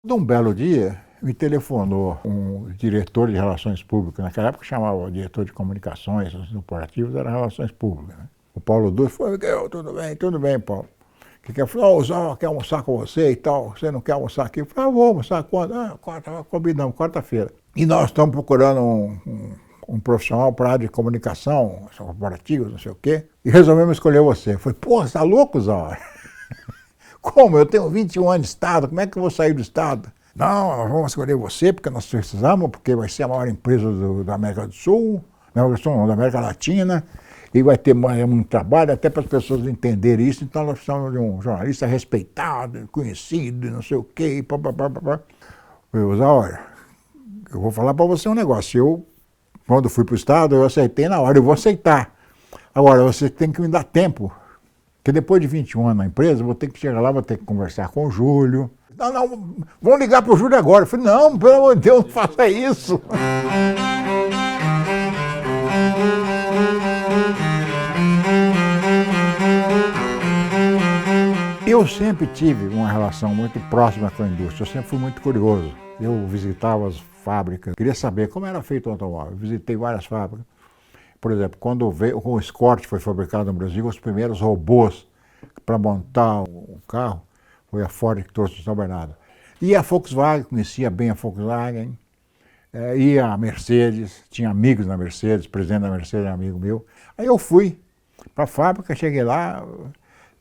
De um belo dia, me telefonou um diretor de relações públicas, naquela época chamava o diretor de comunicações corporativas, era relações públicas, né? O Paulo Dulce falou: Miguel, tudo bem, Paulo. Que quer falar, o Zó quer almoçar com você e tal, você não quer almoçar aqui? Eu falei: vou almoçar quando? Combinamos, quarta-feira. E nós estamos procurando um profissional para a área de comunicação, corporativas, não sei o quê, e resolvemos escolher você. Eu falei: pô, você tá louco, Zó? Como? Eu tenho 21 anos de Estado, como é que eu vou sair do Estado? Não, nós vamos escolher você porque nós precisamos, porque vai ser a maior empresa da América do Sul, da América Latina, e vai ter muito trabalho até para as pessoas entenderem isso, então nós precisamos de um jornalista respeitado, conhecido, não sei o quê, e papapá. Eu falei: olha, eu vou falar para você um negócio, quando fui para o Estado, eu aceitei na hora, eu vou aceitar. Agora, você tem que me dar tempo. Porque depois de 21 anos na empresa, vou ter que chegar lá, vou ter que conversar com o Júlio. Não, vamos ligar para o Júlio agora. Eu falei: não, pelo amor de Deus, não faça isso. Eu sempre tive uma relação muito próxima com a indústria, eu sempre fui muito curioso. Eu visitava as fábricas, queria saber como era feito o automóvel. Eu visitei várias fábricas. Por exemplo, quando o Escort foi fabricado no Brasil, os primeiros robôs para montar o carro foi a Ford que trouxe de São Bernardo. E a Volkswagen, conhecia bem a Volkswagen, e a Mercedes, tinha amigos na Mercedes, o presidente da Mercedes era amigo meu. Aí eu fui para a fábrica, cheguei lá,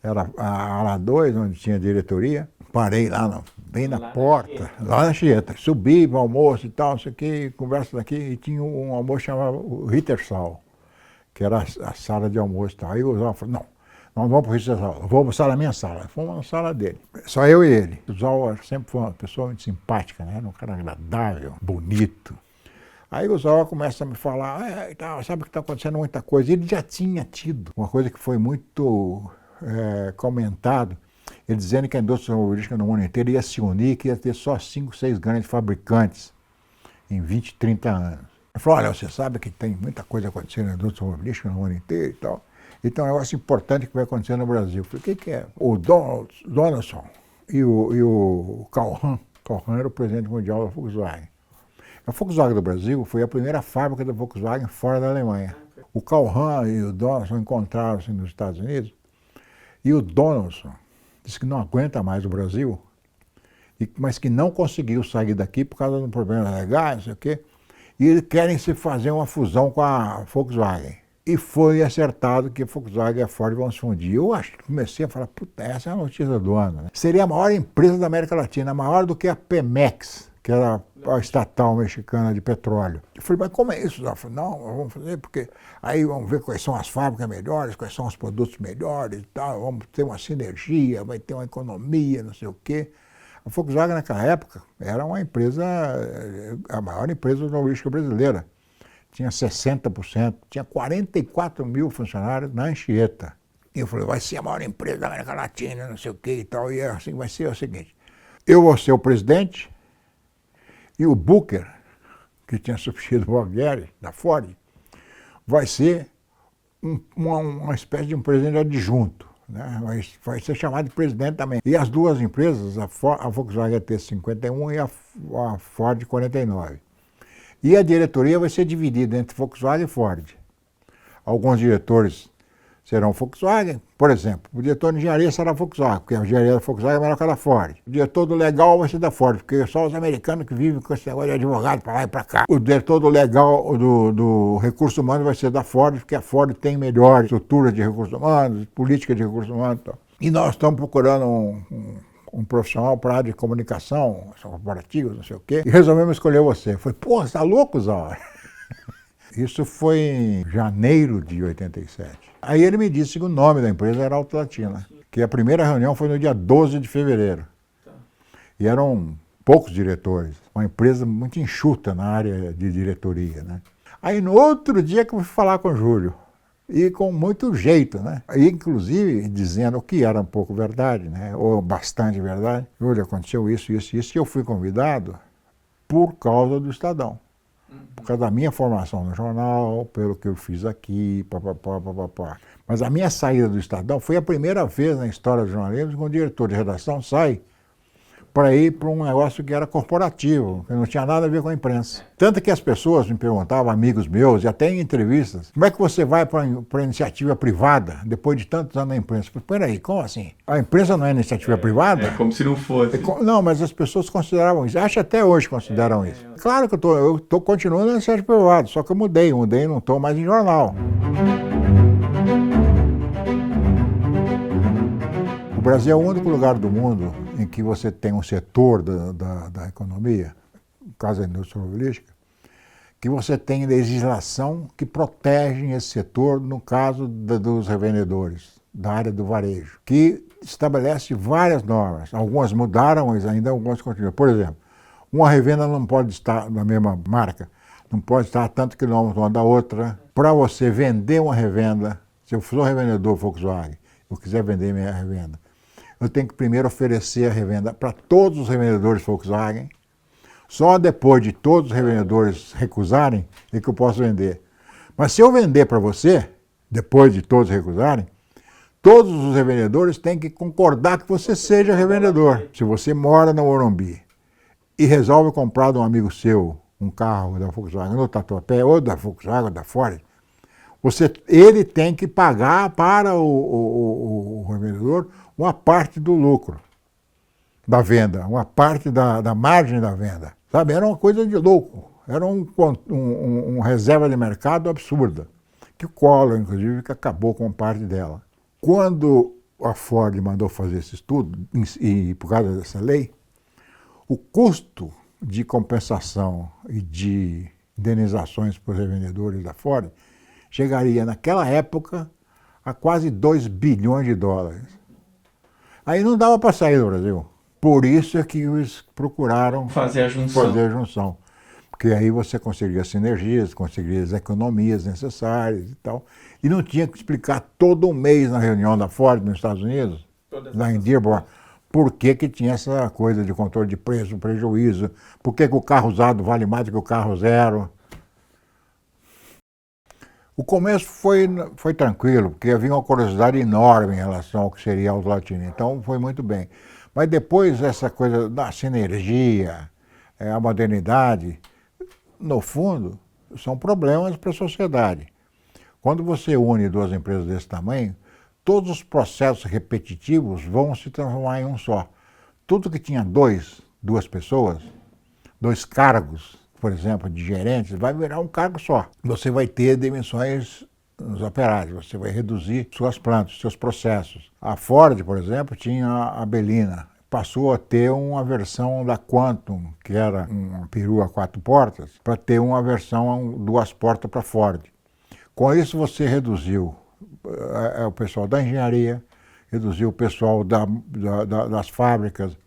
era a ala 2, onde tinha diretoria, parei lá, bem na porta, lá na Chieta. Subi para o almoço e tal, não sei o que, conversa daqui, e tinha um almoço chamado o Rittersaal, que era a sala de almoço e tal. Aí o Zó falou: não, nós vamos para o Rittersaal, vou almoçar na minha sala. Fomos na sala dele, só eu e ele. O Zó sempre foi uma pessoa muito simpática, né? Era um cara agradável, bonito. Aí o Zó começa a me falar: sabe que está acontecendo muita coisa. Ele já tinha tido uma coisa que foi muito comentado, ele dizendo que a indústria automobilística no mundo inteiro ia se unir, que ia ter só 5, 6 grandes fabricantes em 20, 30 anos. Ele falou: olha, você sabe que tem muita coisa acontecendo na indústria automobilística no mundo inteiro e tal. Então é um negócio importante que vai acontecer no Brasil. Eu falei: o que é? O Donaldson e o Calhan era o presidente mundial da Volkswagen. A Volkswagen do Brasil foi a primeira fábrica da Volkswagen fora da Alemanha. O Calhan e o Donaldson encontraram-se nos Estados Unidos, e o Donaldson disse que não aguenta mais o Brasil, mas que não conseguiu sair daqui por causa de um problema legal, não sei o quê, e eles querem se fazer uma fusão com a Volkswagen. E foi acertado que a Volkswagen e a Ford vão se fundir. Eu comecei a falar: puta, essa é a notícia do ano, né? Seria a maior empresa da América Latina, maior do que a Pemex, que era a estatal mexicana de petróleo. Eu falei: mas como é isso? Eu falei: não, nós vamos fazer porque aí vamos ver quais são as fábricas melhores, quais são os produtos melhores e tal, vamos ter uma sinergia, vai ter uma economia, não sei o quê. A Volkswagen naquela época era uma empresa, a maior empresa automobilística brasileira. Tinha 60%, tinha 44 mil funcionários na Anchieta. E eu falei: vai ser a maior empresa da América Latina, não sei o quê e tal. E assim vai ser o seguinte: eu vou ser o presidente, e o Booker, que tinha substituído o Valgueri, da Ford, vai ser uma espécie de um presidente adjunto, né? Vai ser chamado de presidente também. E as duas empresas, a Volkswagen ia ter 51 e a Ford 49. E a diretoria vai ser dividida entre Volkswagen e Ford. Alguns diretores serão Volkswagen, por exemplo, o diretor de engenharia será Volkswagen, porque a engenharia da Volkswagen é melhor que a da Ford. O diretor do legal vai ser da Ford, porque só os americanos que vivem com esse negócio de advogado para lá e para cá. O diretor do legal, do recurso humano vai ser da Ford, porque a Ford tem melhor estrutura de recursos humanos, política de recursos humanos e tal. E nós estamos procurando um profissional para a área de comunicação, corporativas, não sei o quê, e resolvemos escolher você. Eu falei: pô, você tá louco, Zó? Isso foi em janeiro de 87. Aí ele me disse que o nome da empresa era Auto Latina, que a primeira reunião foi no dia 12 de fevereiro. E eram poucos diretores, uma empresa muito enxuta na área de diretoria, né? Aí no outro dia que eu fui falar com o Júlio, e com muito jeito, né? E, inclusive dizendo que era um pouco verdade, né? Ou bastante verdade. Júlio, aconteceu isso, isso, isso, e eu fui convidado por causa do Estadão. Por causa da minha formação no jornal, pelo que eu fiz aqui, papapá, papapá. Mas a minha saída do Estadão foi a primeira vez na história do jornalismo que um diretor de redação sai para ir para um negócio que era corporativo, que não tinha nada a ver com a imprensa. Tanto que as pessoas me perguntavam, amigos meus, e até em entrevistas, como é que você vai para a iniciativa privada depois de tantos anos na imprensa? Peraí, como assim? A imprensa não é iniciativa privada? É como se não fosse. Não, mas as pessoas consideravam isso. Acho que até hoje consideram isso. Claro que eu tô continuando na iniciativa privada, só que eu mudei e não estou mais em jornal. O Brasil é o único lugar do mundo em que você tem um setor da economia, no caso da indústria automobilística, que você tem legislação que protege esse setor, no caso dos revendedores, da área do varejo, que estabelece várias normas. Algumas mudaram, mas ainda algumas continuam. Por exemplo, uma revenda não pode estar na mesma marca, não pode estar a tanto quilômetro uma da outra. Para você vender uma revenda, se eu for revendedor Volkswagen, eu quiser vender minha revenda, eu tenho que primeiro oferecer a revenda para todos os revendedores Volkswagen. Só depois de todos os revendedores recusarem é que eu posso vender. Mas se eu vender para você, depois de todos recusarem, todos os revendedores têm que concordar que você seja revendedor. Se você mora no Morumbi e resolve comprar de um amigo seu um carro da Volkswagen, ou da Tatuapé, ou da Volkswagen, ou da Ford, ele tem que pagar para o revendedor uma parte do lucro da venda, uma parte da margem da venda. Sabe? Era uma coisa de louco, era uma reserva de mercado absurda, que o Collor, inclusive, que acabou com parte dela. Quando a Ford mandou fazer esse estudo, e por causa dessa lei, o custo de compensação e de indenizações para os revendedores da Ford chegaria, naquela época, a quase 2 bilhões de dólares. Aí não dava para sair do Brasil. Por isso é que eles procuraram fazer a junção. Porque aí você conseguiria sinergias, conseguiria as economias necessárias e tal. E não tinha que explicar todo mês na reunião da Ford nos Estados Unidos, lá em Dearborn, por que tinha essa coisa de controle de preço, prejuízo, por que o carro usado vale mais do que o carro zero. O começo foi tranquilo, porque havia uma curiosidade enorme em relação ao que seria a Auto Latina, então foi muito bem. Mas depois essa coisa da sinergia, a modernidade, no fundo, são problemas para a sociedade. Quando você une duas empresas desse tamanho, todos os processos repetitivos vão se transformar em um só. Tudo que tinha duas pessoas, 2 cargos, por exemplo, de gerentes, vai virar um cargo só. Você vai ter demissões nos operários, você vai reduzir suas plantas, seus processos. A Ford, por exemplo, tinha a Belina, passou a ter uma versão da Quantum, que era uma perua 4 portas, para ter uma versão 2 portas para Ford. Com isso você reduziu o pessoal da engenharia, reduziu o pessoal das fábricas.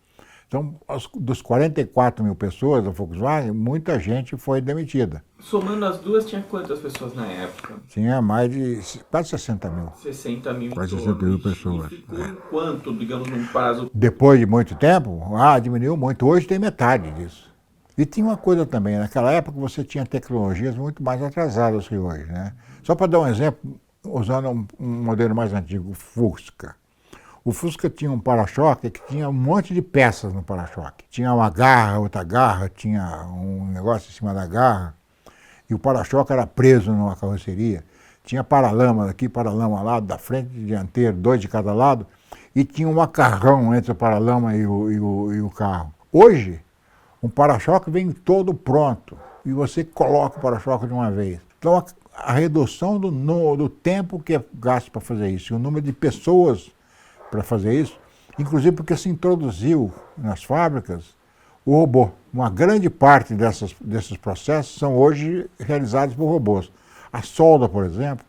Então, dos 44 mil pessoas da Volkswagen, muita gente foi demitida. Somando as duas, tinha quantas pessoas na época? Tinha mais de quase 60 mil. 60 mil. Quase 60 mil pessoas. E ficou em quanto, digamos, num prazo? Depois de muito tempo, diminuiu muito. Hoje tem metade disso. E tinha uma coisa também, naquela época você tinha tecnologias muito mais atrasadas que hoje, né? Só para dar um exemplo, usando um modelo mais antigo, o Fusca. O Fusca tinha um para-choque que tinha um monte de peças no para-choque. Tinha uma garra, outra garra, tinha um negócio em cima da garra, e o para-choque era preso numa carroceria. Tinha paralama aqui, paralama lá, da frente e dianteiro, 2 de cada lado, e tinha um macarrão entre o paralama e o carro. Hoje, um para-choque vem todo pronto, e você coloca o para-choque de uma vez. Então, a redução do tempo que é gasto para fazer isso, e o número de pessoas para fazer isso, inclusive porque se introduziu nas fábricas o robô. Uma grande parte desses processos são hoje realizados por robôs. A solda, por exemplo,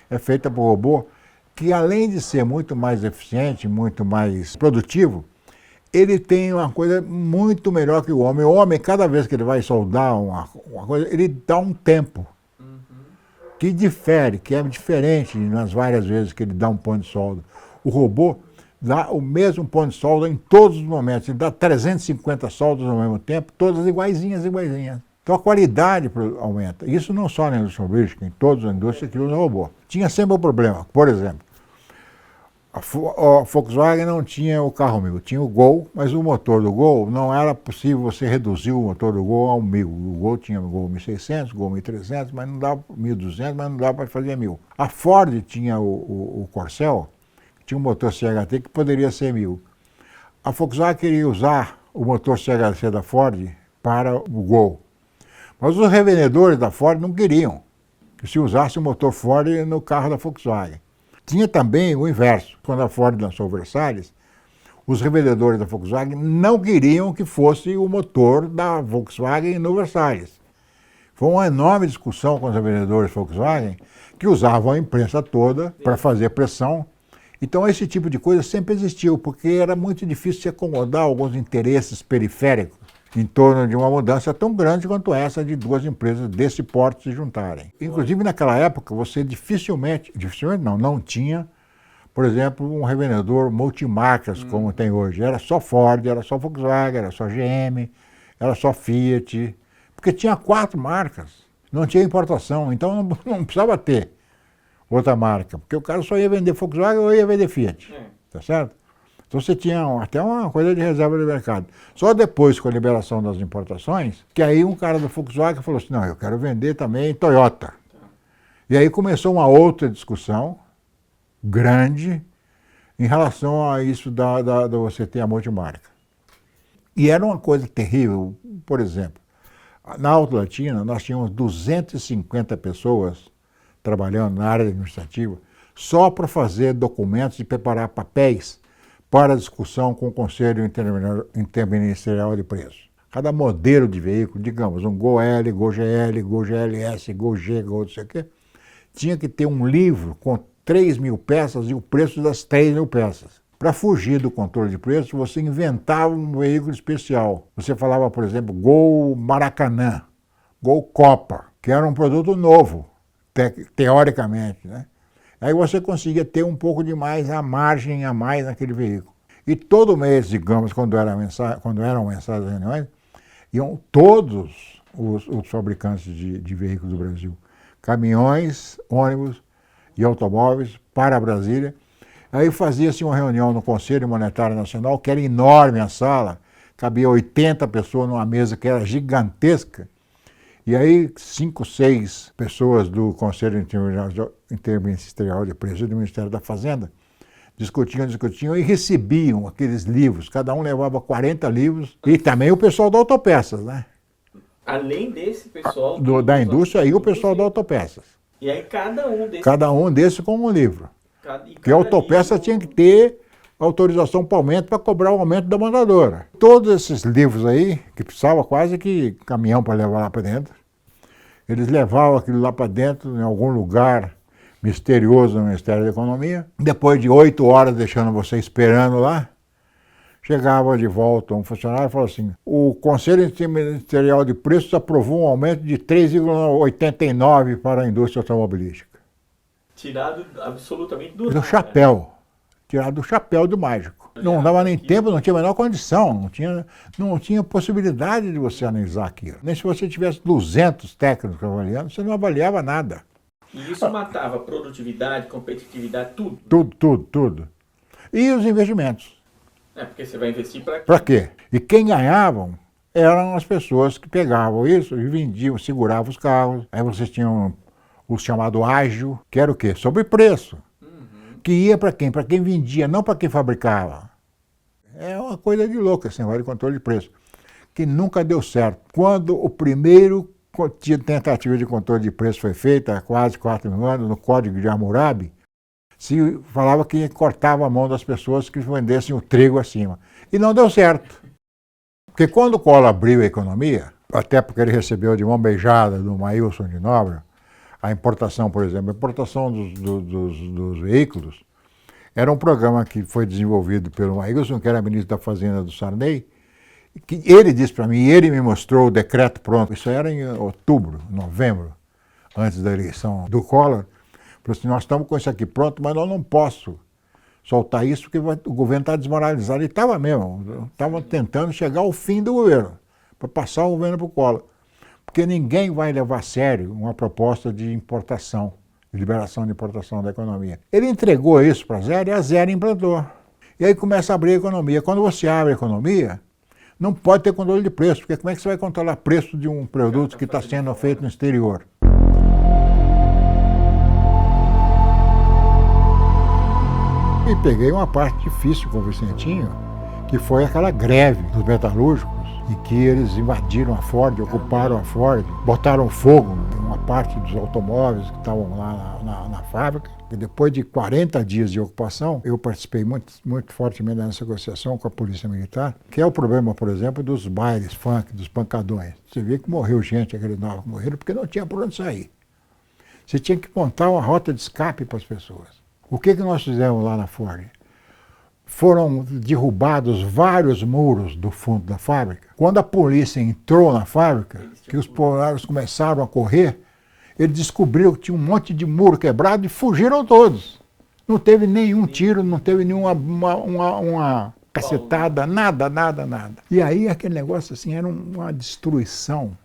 é feita por robô que, além de ser muito mais eficiente, muito mais produtivo, ele tem uma coisa muito melhor que o homem. O homem, cada vez que ele vai soldar uma coisa, ele dá um tempo que difere, que é diferente nas várias vezes que ele dá um ponto de solda. O robô dá o mesmo ponto de solda em todos os momentos. Ele dá 350 soldas ao mesmo tempo, todas iguaizinhas. Então a qualidade aumenta. Isso não só na indústria automobilística, em todas as indústrias que usam robô. Tinha sempre um problema. Por exemplo, A Volkswagen não tinha o carro 1000, tinha o Gol, mas o motor do Gol não era possível você reduzir o motor do Gol ao 1000. O Gol tinha o Gol 1600, Gol 1300, mas não dava 1200, mas não dava para fazer 1000. A Ford tinha o Corcel, que tinha um motor CHT que poderia ser 1000. A Volkswagen queria usar o motor CHT da Ford para o Gol, mas os revendedores da Ford não queriam que se usasse o motor Ford no carro da Volkswagen. Tinha também o inverso. Quando a Ford lançou o Versalhes, os revendedores da Volkswagen não queriam que fosse o motor da Volkswagen no Versalhes. Foi uma enorme discussão com os revendedores Volkswagen, que usavam a imprensa toda para fazer pressão. Então esse tipo de coisa sempre existiu, porque era muito difícil se acomodar alguns interesses periféricos em torno de uma mudança tão grande quanto essa de duas empresas desse porte se juntarem. Inclusive, naquela época, você dificilmente não tinha, por exemplo, um revendedor multimarcas como tem hoje. Era só Ford, era só Volkswagen, era só GM, era só Fiat, porque tinha 4 marcas, não tinha importação, então não precisava ter outra marca, porque o cara só ia vender Volkswagen ou ia vender Fiat, tá certo? Então você tinha até uma coisa de reserva de mercado. Só depois, com a liberação das importações, que aí um cara do Volkswagen falou assim, não, eu quero vender também Toyota. E aí começou uma outra discussão grande em relação a isso da você ter a multimarca. E era uma coisa terrível. Por exemplo, na Auto Latina nós tínhamos 250 pessoas trabalhando na área administrativa só para fazer documentos e preparar papéis para discussão com o Conselho Interministerial de Preços. Cada modelo de veículo, digamos, um Gol L, Gol GL, Gol GLS, Gol G, Gol não sei o quê, tinha que ter um livro com 3.000 peças e o preço das 3.000 peças. Para fugir do controle de preços, você inventava um veículo especial. Você falava, por exemplo, Gol Maracanã, Gol Copa, que era um produto novo, teoricamente, né? Aí você conseguia ter um pouco de mais, a margem a mais naquele veículo. E todo mês, digamos, quando eram mensadas as reuniões, iam todos os fabricantes de veículos do Brasil, caminhões, ônibus e automóveis para Brasília. Aí fazia-se uma reunião no Conselho Monetário Nacional, que era enorme a sala, cabia 80 pessoas numa mesa que era gigantesca. E aí 5, 6 pessoas do Conselho Interministerial de Preços do Ministério da Fazenda discutiam e recebiam aqueles livros. Cada um levava 40 livros. E também o pessoal da Autopeças, né? Além desse pessoal... Da indústria e o pessoal da Autopeças. E aí cada um desses com um livro. Porque a Autopeças tinha que ter autorização para aumento para cobrar o aumento da montadora. Todos esses livros aí, que precisava quase que caminhão para levar lá para dentro, eles levavam aquilo lá para dentro, em algum lugar misterioso no Ministério da Economia. Depois de 8 horas deixando você esperando lá, chegava de volta um funcionário e falou assim, o Conselho Interministerial de Preços aprovou um aumento de 3,89 para a indústria automobilística. Tirado absolutamente do chapéu. Tirado do chapéu do mágico. Não dava nem tempo, não tinha a menor condição, não tinha possibilidade de você analisar aquilo. Nem se você tivesse 200 técnicos avaliando, você não avaliava nada. E isso matava produtividade, competitividade, tudo? Tudo. E os investimentos. Porque você vai investir para quê? Para quê? E quem ganhavam eram as pessoas que pegavam isso e vendiam, seguravam os carros. Aí vocês tinham o chamado ágio, que era o quê? Sobre preço. Que ia para quem? Para quem vendia, não para quem fabricava. É uma coisa de louco esse negócio de controle de preço, que nunca deu certo. Quando o primeiro tentativa de controle de preço foi feita, há quase 4.000 anos, no Código de Hammurabi, se falava que cortava a mão das pessoas que vendessem o trigo acima. E não deu certo. Porque quando o Collor abriu a economia, até porque ele recebeu de mão beijada do Maílson de Nóbrega, a importação, por exemplo, a importação dos veículos era um programa que foi desenvolvido pelo Maílson, que era ministro da Fazenda do Sarney, que ele disse para mim, e ele me mostrou o decreto pronto, isso era em outubro, novembro, antes da eleição do Collor, falou assim, nós estamos com isso aqui pronto, mas eu não posso soltar isso porque o governo está desmoralizado. E estava mesmo, estava tentando chegar ao fim do governo, para passar o governo para o Collor. Porque ninguém vai levar a sério uma proposta de importação liberação de importação da economia. Ele entregou isso para a Zero e a Zero implantou. E aí começa a abrir a economia. Quando você abre a economia, não pode ter controle de preço, porque como é que você vai controlar o preço de um produto que está sendo feito no exterior? E peguei uma parte difícil com o Vicentinho, que foi aquela greve dos metalúrgicos, em que eles invadiram a Ford, ocuparam a Ford, botaram fogo em uma parte dos automóveis que estavam lá na fábrica. E depois de 40 dias de ocupação, eu participei muito fortemente nessa negociação com a Polícia Militar, que é o problema, por exemplo, dos bailes funk, dos pancadões. Você vê que morreu gente, aquele nova que morreram, porque não tinha por onde sair. Você tinha que montar uma rota de escape para as pessoas. O que nós fizemos lá na Ford? Foram derrubados vários muros do fundo da fábrica. Quando a polícia entrou na fábrica, que os polares começaram a correr, eles descobriram que tinha um monte de muro quebrado e fugiram todos. Não teve nenhum tiro, não teve nenhuma uma cacetada, nada. E aí aquele negócio assim era uma destruição.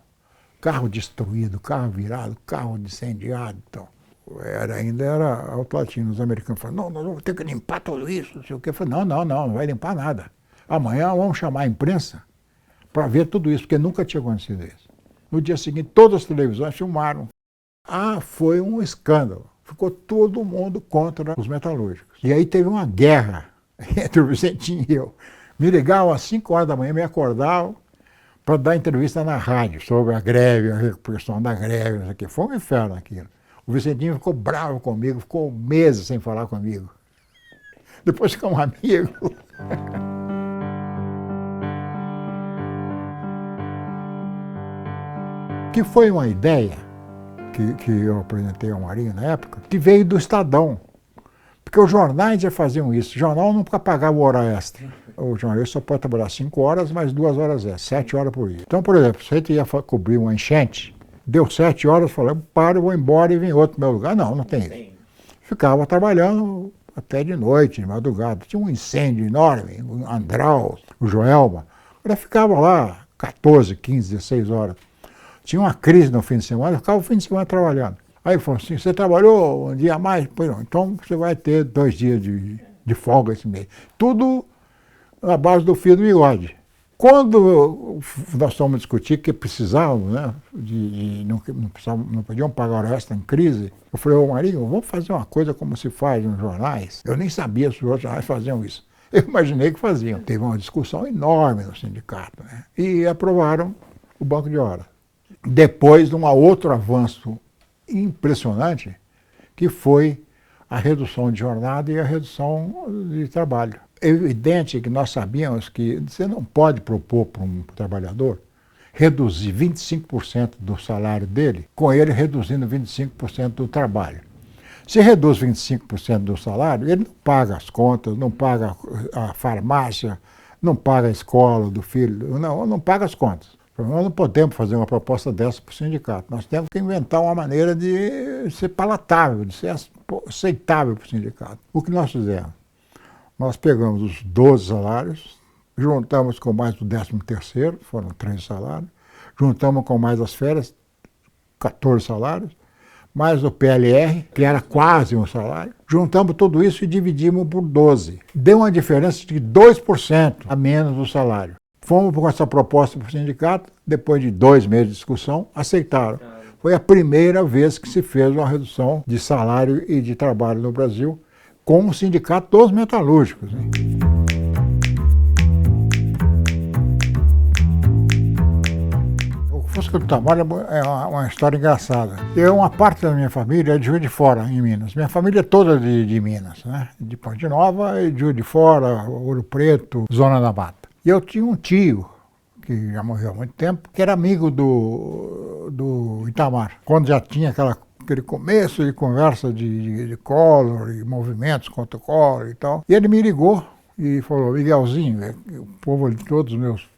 Carro destruído, carro virado, carro incendiado e tal. Ainda era Alto Latino. Os americanos falaram, não, nós vamos ter que limpar tudo isso, não sei o quê. Eu falei, não vai limpar nada. Amanhã vamos chamar a imprensa para ver tudo isso, porque nunca tinha acontecido isso. No dia seguinte, todas as televisões filmaram. Foi um escândalo. Ficou todo mundo contra os metalúrgicos. E aí teve uma guerra entre o Vicentinho e eu. Me ligavam às 5 horas da manhã, me acordavam para dar entrevista na rádio sobre a greve, a repressão da greve, não sei o quê. Foi um inferno aquilo. O Vicentinho ficou bravo comigo, ficou meses sem falar comigo. Depois ficamos amigos. Que foi uma ideia que eu apresentei ao Marinho na época, que veio do Estadão. Porque os jornais já faziam isso. O jornal nunca pagava hora extra. O jornalista só pode trabalhar 5 horas, mais 2 horas extra, 7 horas por dia. Então, por exemplo, se você ia cobrir uma enchente, deu 7 horas, falei, paro, vou embora e vem outro no meu lugar. Não tem isso. Ficava trabalhando até de noite, de madrugada. Tinha um incêndio enorme, o Andral, o Joelma. Eu ficava lá 14, 15, 16 horas. Tinha uma crise no fim de semana, eu ficava o fim de semana trabalhando. Aí ele falou assim, você trabalhou um dia a mais? Pois não, então você vai ter 2 dias de folga esse mês. Tudo na base do fio do bigode. Quando nós fomos discutir que precisávamos, né, não podiam pagar hora extra em crise, eu falei, ô Marinho, vamos fazer uma coisa como se faz nos jornais. Eu nem sabia se os outros jornais faziam isso. Eu imaginei que faziam. Teve uma discussão enorme no sindicato, né, e aprovaram o banco de horas. Depois de um outro avanço impressionante, que foi a redução de jornada e a redução de trabalho. É evidente que nós sabíamos que você não pode propor para um trabalhador reduzir 25% do salário dele, com ele reduzindo 25% do trabalho. Se reduz 25% do salário, ele não paga as contas, não paga a farmácia, não paga a escola do filho, não paga as contas. Nós não podemos fazer uma proposta dessa para o sindicato. Nós temos que inventar uma maneira de ser palatável, de ser aceitável para o sindicato. O que nós fizemos? Nós pegamos os 12 salários, juntamos com mais o 13º, foram 13 salários, juntamos com mais as férias, 14 salários, mais o PLR, que era quase um salário, juntamos tudo isso e dividimos por 12. Deu uma diferença de 2% a menos do salário. Fomos com essa proposta para o sindicato, depois de 2 meses de discussão, aceitaram. Foi a primeira vez que se fez uma redução de salário e de trabalho no Brasil com o sindicato dos metalúrgicos. Né? O Fusca do Itamar é uma história engraçada. Uma parte da minha família é de Juiz de Fora, em Minas. Minha família é toda de Minas, né? De Ponte Nova, e de Juiz de Fora, Ouro Preto, Zona da Mata. E eu tinha um tio, que já morreu há muito tempo, que era amigo do Itamar. Quando já tinha aquele começo de conversa de Collor, e movimentos contra o Collor e tal. E ele me ligou e falou, Miguelzinho, o povo de todos os meus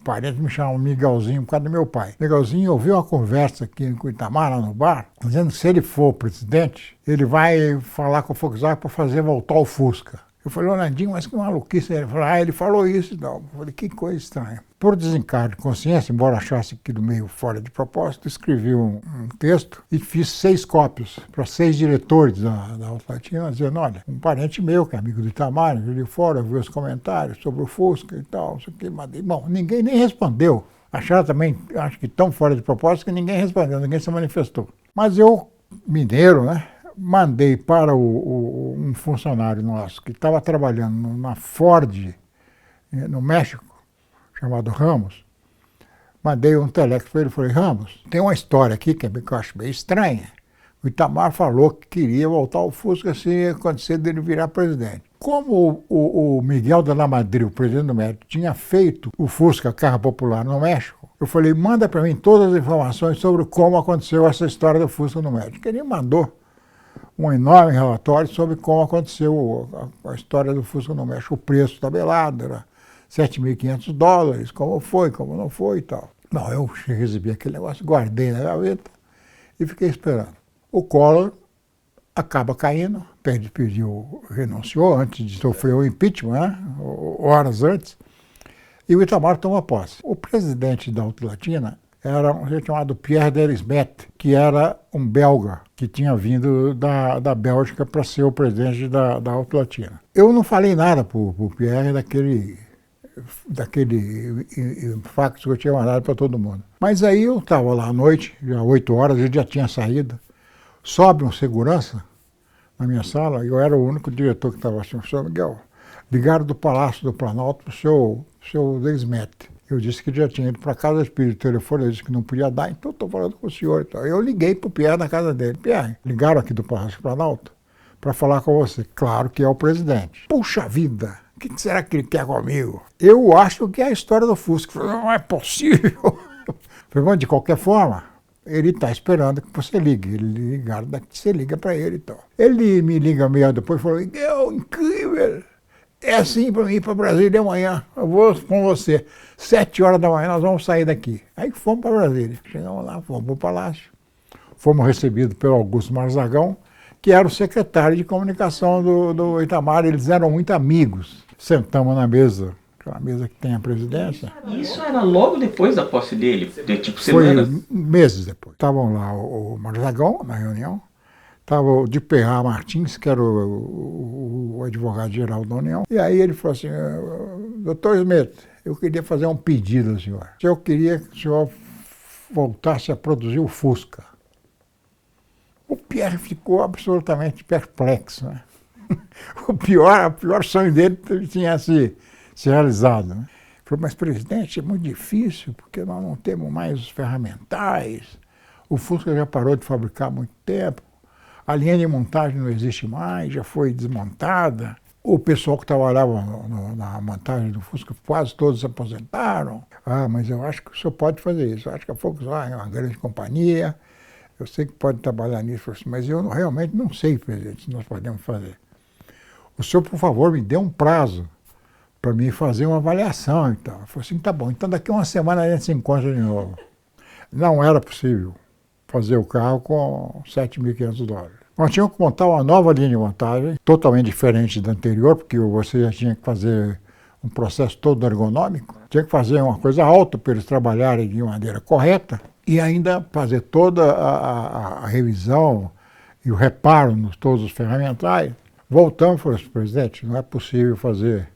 parentes me chamam Miguelzinho por causa do meu pai. Miguelzinho ouviu uma conversa aqui com o Itamar, lá no bar, dizendo que se ele for presidente, ele vai falar com o Volkswagen para fazer voltar o Fusca. Eu falei, Orlandinho, mas que maluquice. Ele falou, ele falou isso e tal. Eu falei, que coisa estranha. Por desencargo de consciência, embora achasse aquilo meio fora de propósito, escrevi um texto e fiz 6 cópias para 6 diretores da Alto Latina, dizendo, olha, um parente meu, que é amigo do Itamar, veio de fora, viu os comentários sobre o Fusca e tal, não sei o que. Bom, ninguém nem respondeu. Acharam também, acho que tão fora de propósito, que ninguém respondeu, ninguém se manifestou. Mas eu, mineiro, né? Mandei para um funcionário nosso que estava trabalhando na Ford, no México, chamado Ramos. Mandei um telex para ele e falei, Ramos, tem uma história aqui que eu acho meio estranha. O Itamar falou que queria voltar ao Fusca se acontecer dele virar presidente. Como o Miguel de la Madrid, o presidente do México, tinha feito o Fusca carro popular no México, eu falei, manda para mim todas as informações sobre como aconteceu essa história do Fusca no México. Ele mandou um enorme relatório sobre como aconteceu a história do Fusca no México. O preço tabelado era $7.500, como foi, como não foi e tal. Não, eu recebi aquele negócio, guardei na gaveta e fiquei esperando. O Collor acaba caindo, renunciou antes de sofrer o impeachment, né? Horas antes, e o Itamar tomou posse. O presidente da Alto Latina era um jeito chamado Pierre Derismet, que era um belga que tinha vindo da Bélgica para ser o presidente da Alto Latina. Eu não falei nada para o Pierre daquele fax que eu tinha mandado para todo mundo. Mas aí eu estava lá à noite, já 8 horas, ele já tinha saído. Sobe um segurança na minha sala, e eu era o único diretor que estava assim, senhor Miguel, ligaram do Palácio do Planalto para o seu Derismet. Eu disse que já tinha ido para casa, pediu o telefone, eu disse que não podia dar, então estou falando com o senhor. Então, eu liguei para o Pierre na casa dele. Pierre, ligaram aqui do Palácio do Planalto para falar com você. Claro que é o presidente. Puxa vida, o que será que ele quer comigo? Eu acho que é a história do Fusca. Eu falei, não é possível. Falei, de qualquer forma, ele está esperando que você ligue. Ele ligaram daqui, você liga para ele e tal. Ele me liga meia depois e falou, Miguel, incrível. É assim para mim ir para Brasília amanhã. Eu vou com você. 7 horas da manhã nós vamos sair daqui. Aí fomos para Brasília. Chegamos lá, fomos para o Palácio. Fomos recebidos pelo Augusto Marzagão, que era o secretário de comunicação do Itamar. Eles eram muito amigos. Sentamos na mesa, aquela mesa que tem a presidência. Isso era logo depois da posse dele? Tipo semanas? Foi meses depois. Estavam lá o Marzagão na reunião. Estava o de Perra Martins, que era o advogado-geral da União. E aí ele falou assim, doutor Smith, eu queria fazer um pedido ao senhor. Eu queria que o senhor voltasse a produzir o Fusca. O Pierre ficou absolutamente perplexo, né? O pior sonho dele tinha se realizado, né? Ele falou, mas presidente, é muito difícil, porque nós não temos mais os ferramentais. O Fusca já parou de fabricar há muito tempo. A linha de montagem não existe mais, já foi desmontada. O pessoal que trabalhava na montagem do Fusca, quase todos se aposentaram. Ah, mas eu acho que o senhor pode fazer isso. Eu acho que a Volkswagen é uma grande companhia. Eu sei que pode trabalhar nisso, mas eu realmente não sei, presidente, se nós podemos fazer. O senhor, por favor, me dê um prazo para mim fazer uma avaliação e tal. Eu falei assim, tá bom, então daqui a uma semana a gente se encontra de novo. Não era possível fazer o carro com $7.500. Nós tínhamos que montar uma nova linha de montagem, totalmente diferente da anterior, porque você já tinha que fazer um processo todo ergonômico, tinha que fazer uma coisa alta para eles trabalharem de maneira correta e ainda fazer toda a revisão e o reparo nos todos os ferramentais. Voltamos e falamos assim, presidente, não é possível fazer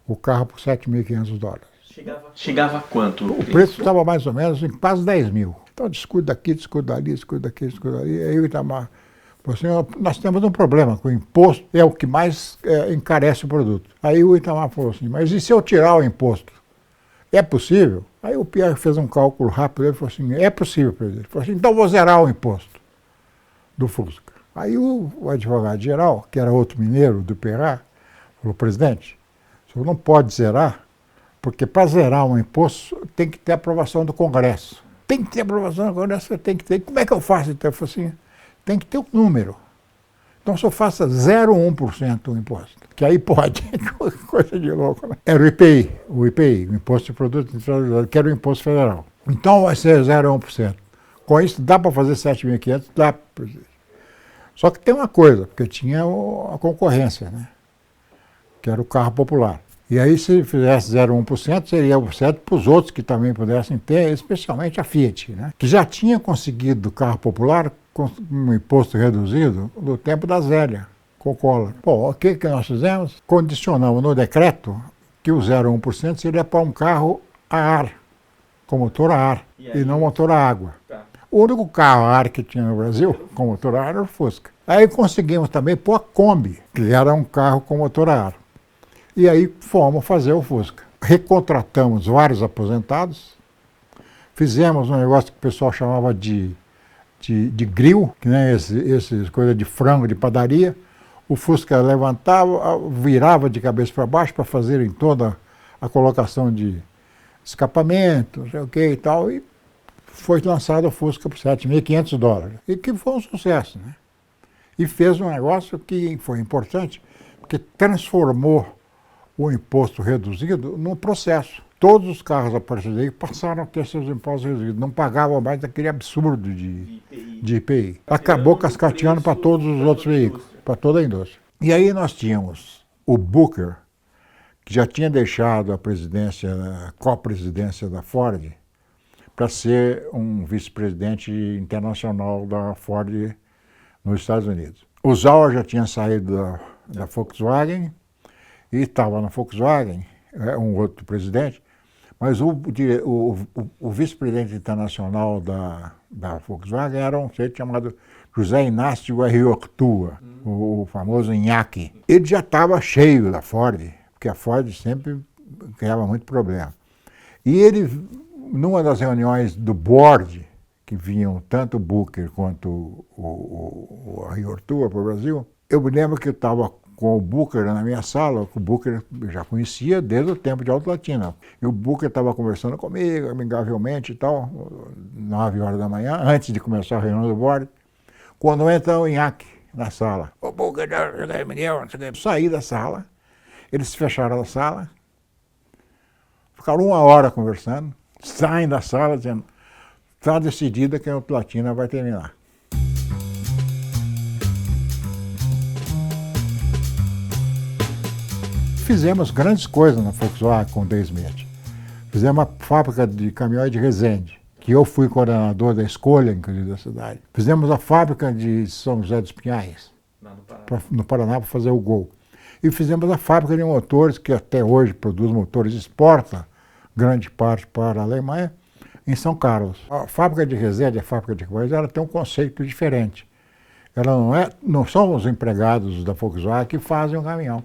o carro por $7.500. Chegava a quanto? O preço estava mais ou menos em quase 10 mil. Então, discute daqui, discute dali, discute daqui, discute dali. Aí o Itamar falou assim, nós temos um problema com o imposto, é o que mais encarece o produto. Aí o Itamar falou assim, mas e se eu tirar o imposto? É possível? Aí o Pierre fez um cálculo rápido e falou assim, é possível, presidente. Ele falou assim, então vou zerar o imposto do Fusca. Aí o advogado-geral, que era outro mineiro do Perá, falou, presidente, o senhor não pode zerar, porque para zerar um imposto tem que ter aprovação do Congresso. Tem que ter aprovação do Congresso, tem que ter. Como é que eu faço? Então, eu falei assim, tem que ter um número. Então, se eu faça 0,1% do imposto, que aí pode, coisa de louco, né? Era o IPI, o Imposto de Produto Internacional, que era o imposto federal. Então, vai ser 0,1%. Com isso, dá para fazer 7.500? Dá, presidente. Só que tem uma coisa, porque tinha a concorrência, né? que era o carro popular. E aí, se fizesse 0,1%, seria 1% para os outros que também pudessem ter, especialmente a Fiat, né? Que já tinha conseguido o carro popular com um imposto reduzido no tempo da Zélia, com o Collor. Bom, o que nós fizemos? Condicionamos no decreto que o 0,1% seria para um carro a ar, com motor a ar, e não motor a água. Tá. O único carro a ar que tinha no Brasil com motor a ar era o Fusca. Aí conseguimos também pôr a Kombi, que era um carro com motor a ar. E aí fomos fazer o Fusca. Recontratamos vários aposentados, fizemos um negócio que o pessoal chamava de grill, que nem esses coisa de frango de padaria. O Fusca levantava, virava de cabeça para baixo para fazer em toda a colocação de escapamento, não sei o que e tal, e foi lançado o Fusca por $7.500, e que foi um sucesso, né? E fez um negócio que foi importante, porque transformou o imposto reduzido num processo. Todos os carros a partir daí passaram a ter seus impostos reduzidos, não pagavam mais aquele absurdo de IPI. Acabou cascateando para todos os outros veículos, para toda a indústria. E aí nós tínhamos o Booker, que já tinha deixado a presidência, a co-presidência da Ford, para ser um vice-presidente internacional da Ford nos Estados Unidos. O Sauer já tinha saído da Volkswagen e estava na Volkswagen, um outro presidente, mas o vice-presidente internacional da Volkswagen era um sujeito chamado José Inácio Arriortua, o famoso Inhaque. Ele já estava cheio da Ford, porque a Ford sempre criava muito problema. E ele, numa das reuniões do board, que vinham tanto o Booker quanto o Arriortua para o Brasil, eu me lembro que eu estava com o Booker na minha sala, que o Booker eu já conhecia desde o tempo de Alto Latina. E o Booker estava conversando comigo, amigavelmente e tal, 9 horas da manhã, antes de começar a reunião do board, quando entra o Inhaque na sala. O Booker, Miguel, saí da sala, eles se fecharam da sala, ficaram 1 hora conversando, saem da sala dizendo, está decidida que a Alto Latina vai terminar. Fizemos grandes coisas na Volkswagen com o Dave Smith. Fizemos a fábrica de caminhões de Resende, que eu fui coordenador da escolha, inclusive, da cidade. Fizemos a fábrica de São José dos Pinhais, no Paraná, para fazer o Gol. E fizemos a fábrica de motores, que até hoje produz motores, exporta grande parte para a Alemanha, em São Carlos. A fábrica de Resende, a fábrica de caminhões, ela tem um conceito diferente. Ela não são os empregados da Volkswagen que fazem o caminhão.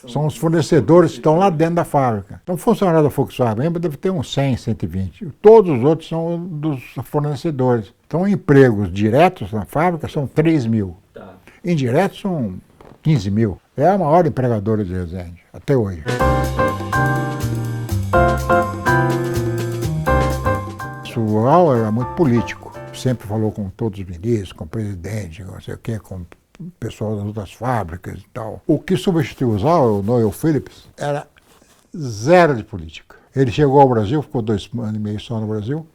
São os fornecedores que estão lá dentro da fábrica. Então, o funcionário da Volkswagen deve ter uns 100, 120. Todos os outros são dos fornecedores. Então, empregos diretos na fábrica são 3 mil. Tá. Indiretos são 15 mil. É a maior empregadora de Resende, até hoje. O Sauer era muito político. Sempre falou com todos os ministros, com o presidente, não sei o quê, com o pessoal das outras fábricas e tal. O que substituiu o Sauer, o Noel Phillips, era zero de política. Ele chegou ao Brasil, ficou 2 anos e meio só no Brasil,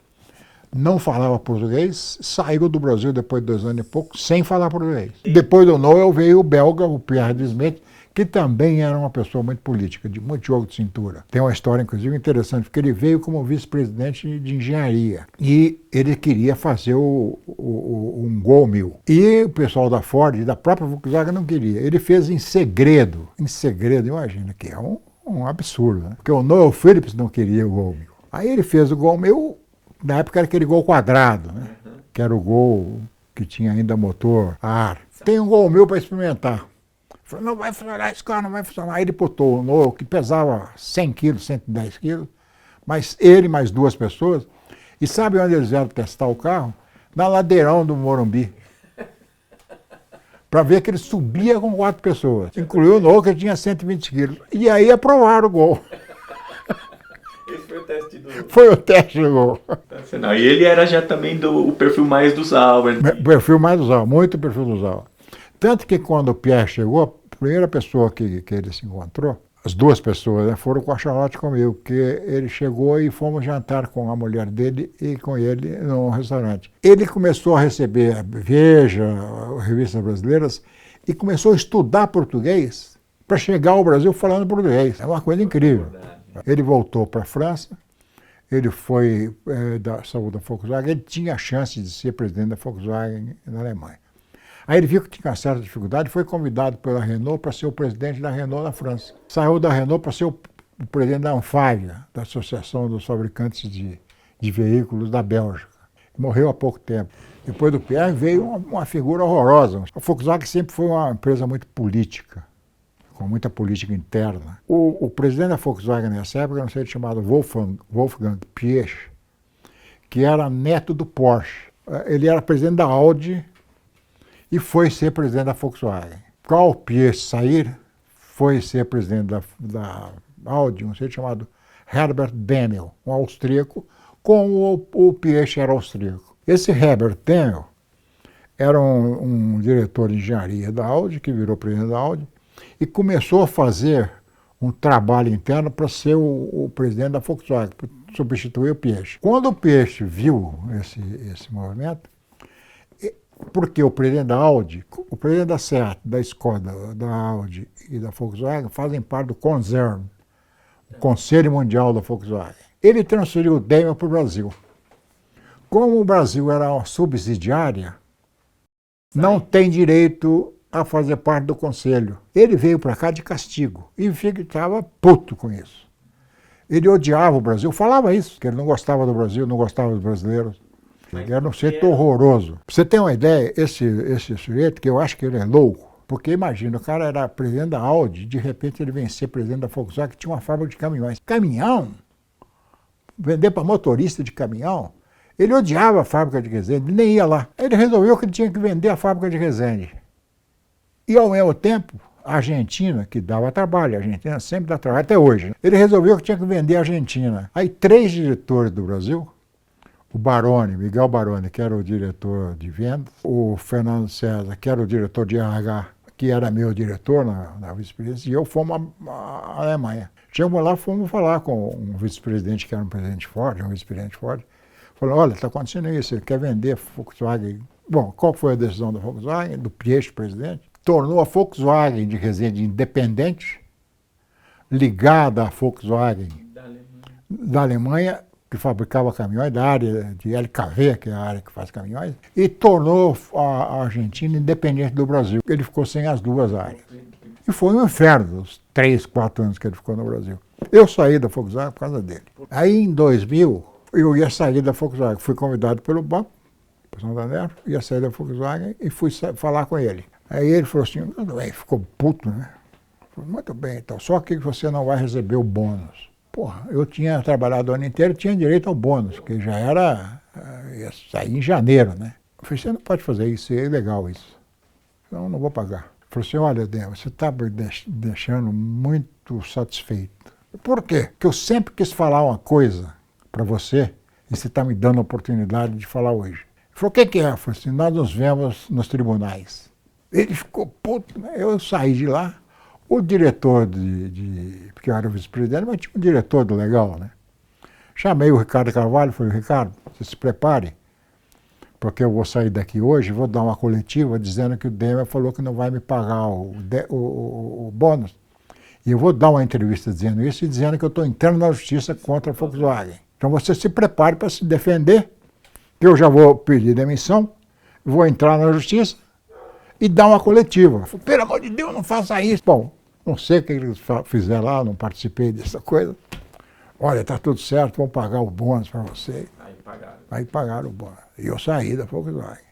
não falava português, saiu do Brasil depois de 2 anos e pouco, sem falar português. Depois do Noel veio o belga, o Pierre de Smet, que também era uma pessoa muito política, de muito jogo de cintura. Tem uma história, inclusive, interessante, porque ele veio como vice-presidente de engenharia e ele queria fazer um Gol 1000. E o pessoal da Ford e da própria Volkswagen não queria. Ele fez em segredo, imagina, que é um absurdo, né? Porque o Noel Phillips não queria o Gol 1000. Aí ele fez o Gol 1000, na época era aquele Gol quadrado, né? Que era o Gol que tinha ainda motor a ar. Tem um Gol 1000 para experimentar. Falei, não vai funcionar, esse carro não vai funcionar. Aí ele botou o Noel, que pesava 100 quilos, 110 quilos, mas ele mais 2 pessoas. E sabe onde eles vieram testar o carro? Na ladeirão do Morumbi. Para ver que ele subia com 4 pessoas. Incluiu o Noel, que tinha 120 quilos. E aí aprovaram o Gol. Esse foi o teste do... Foi o teste do Gol. Não, e ele era já também o perfil mais do Sauer. O perfil mais do Sauer, muito perfil do Sauer. Tanto que quando o Pierre chegou, a primeira pessoa que ele se encontrou, as 2 pessoas, né, foram com a Charlotte comigo, porque ele chegou e fomos jantar com a mulher dele e com ele num restaurante. Ele começou a receber Veja, revistas brasileiras, e começou a estudar português para chegar ao Brasil falando português. É uma coisa incrível. Ele voltou para a França, ele foi da saúde da Volkswagen, ele tinha a chance de ser presidente da Volkswagen na Alemanha. Aí ele viu que tinha uma certa dificuldade e foi convidado pela Renault para ser o presidente da Renault na França. Saiu da Renault para ser o presidente da Anfavia, da Associação dos Fabricantes de Veículos da Bélgica. Morreu há pouco tempo. Depois do Pierre veio uma figura horrorosa. A Volkswagen sempre foi uma empresa muito política, com muita política interna. O presidente da Volkswagen nessa época era um sujeito chamado Wolfgang Piëch, que era neto do Porsche. Ele era presidente da Audi e foi ser presidente da Volkswagen. Ao Piëch sair, foi ser presidente da Audi, um sujeito chamado Herbert Daniel, um austríaco, como o Piëch era austríaco. Esse Herbert Daniel era um diretor de engenharia da Audi, que virou presidente da Audi, e começou a fazer um trabalho interno para ser o presidente da Volkswagen, para substituir o Piëch. Quando o Piëch viu esse movimento, porque o presidente da Audi, o presidente da Seat, da Skoda, da Audi e da Volkswagen fazem parte do Concern, o Conselho Mundial da Volkswagen. Ele transferiu o Daimler para o Brasil. Como o Brasil era uma subsidiária, não tem direito a fazer parte do conselho. Ele veio para cá de castigo e estava puto com isso. Ele odiava o Brasil, falava isso, que ele não gostava do Brasil, não gostava dos brasileiros. Ele era um sujeito horroroso. Pra você ter uma ideia, esse sujeito, que eu acho que ele é louco, porque imagina, o cara era presidente da Audi, de repente ele vem ser presidente da Volkswagen, que tinha uma fábrica de caminhões. Caminhão? Vender para motorista de caminhão? Ele odiava a fábrica de Resende, nem ia lá. Ele resolveu que ele tinha que vender a fábrica de Resende. E, ao mesmo tempo, a Argentina, que dava trabalho, a Argentina sempre dá trabalho, até hoje, né? Ele resolveu que tinha que vender a Argentina. Aí 3 diretores do Brasil, o Baroni, Miguel Baroni, que era o diretor de vendas, o Fernando César, que era o diretor de RH, que era meu diretor na vice-presidência, e eu fomos à Alemanha. Chegamos lá, fomos falar com um vice-presidente que era um presidente forte, um vice-presidente forte. Falou, olha, está acontecendo isso, ele quer vender a Volkswagen. Bom, qual foi a decisão da Volkswagen, do Piëch, presidente? Tornou a Volkswagen de Resende independente, ligada à Volkswagen da Alemanha, que fabricava caminhões, da área de LKW, que é a área que faz caminhões, e tornou a Argentina independente do Brasil. Ele ficou sem as duas áreas. E foi um inferno, os 3, 4 anos que ele ficou no Brasil. Eu saí da Volkswagen por causa dele. Aí, em 2000, eu ia sair da Volkswagen. Fui convidado pelo banco, pelo Santander, ia sair da Volkswagen e fui falar com ele. Aí ele falou assim, ficou puto, né? Falei, muito bem, então, só que você não vai receber o bônus. Porra, eu tinha trabalhado o ano inteiro e tinha direito ao bônus, que já era, ia sair em janeiro, né? Eu falei, você não pode fazer isso, é ilegal isso. Eu não vou pagar. Ele falou assim, olha, Dema, você está me deixando muito satisfeito. Por quê? Porque eu sempre quis falar uma coisa para você e você está me dando a oportunidade de falar hoje. Ele falou, o que é? Eu falei assim, nós nos vemos nos tribunais. Ele ficou puto, né? Eu saí de lá. O diretor porque eu era o vice-presidente, mas tinha um diretor do legal, né? Chamei o Ricardo Carvalho e falei, Ricardo, você se prepare, porque eu vou sair daqui hoje, vou dar uma coletiva dizendo que o Daimler falou que não vai me pagar o bônus. E eu vou dar uma entrevista dizendo isso e dizendo que eu estou entrando na justiça contra a Volkswagen. Então você se prepare para se defender, que eu já vou pedir demissão, vou entrar na justiça e dar uma coletiva. Falei, pelo amor de Deus, não faça isso. Bom, não sei o que eles fizeram lá, não participei dessa coisa. Olha, está tudo certo, vão pagar o bônus para você. Aí pagaram o bônus. E eu saí da Volkswagen.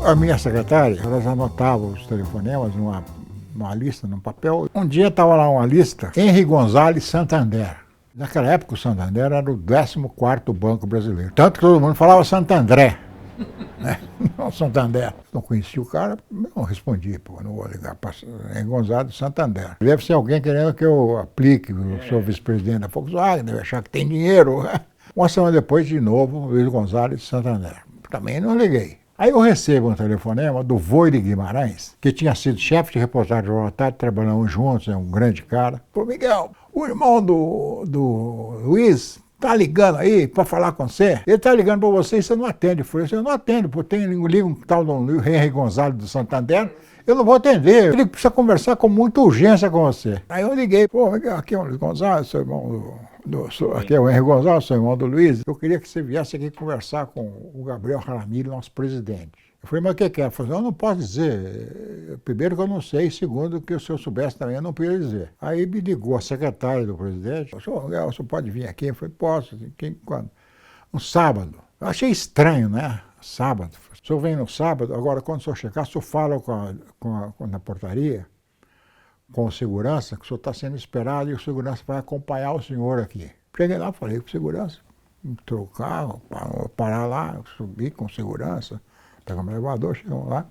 A minha secretária, elas anotavam os telefonemas numa lista, num papel. Um dia estava lá uma lista, Henri Gonzalez Santander. Naquela época o Santander era o 14º banco brasileiro. Tanto que todo mundo falava Santandré. Né? Não, Santander. Não conhecia o cara, não respondi, pô, não vou ligar para Gonzalo de Santander. Deve ser alguém querendo que eu aplique, eu sou vice-presidente da Volkswagen, deve achar que tem dinheiro. Uma semana depois, de novo, Luiz Gonzalez de Santander. Também não liguei. Aí eu recebo um telefonema do Voire Guimarães, que tinha sido chefe de reportagem do Jornal à Tarde, trabalhamos juntos, é um grande cara. Falou, Miguel, o irmão do Luiz tá ligando aí para falar com você, ele tá ligando para você e você não atende. Eu falei assim, eu não atendo, porque liga um tal do Henri Gonzalez do Santander Eu não vou atender, ele precisa conversar com muita urgência com você. Aí eu liguei, pô, aqui é o Luiz Gonzalez, sou irmão aqui é o Henrique Gonzalez, sou irmão do Luiz. Eu queria que você viesse aqui conversar com o Gabriel Jaramillo, nosso presidente. Eu falei, mas o que é? Ele falou, eu não posso dizer. Primeiro que eu não sei, segundo que se eu soubesse também eu não podia dizer. Aí me ligou a secretária do presidente, falou, o senhor pode vir aqui? Eu falei, posso. Quando? Um sábado. Eu achei estranho, né? Sábado. O senhor vem no sábado, agora quando o senhor chegar, o senhor fala na portaria, com o segurança, que o senhor está sendo esperado e o segurança vai acompanhar o senhor aqui. Cheguei lá, falei com o segurança, entrou o carro, parar lá, subi com segurança, pegamos o elevador, chegamos lá.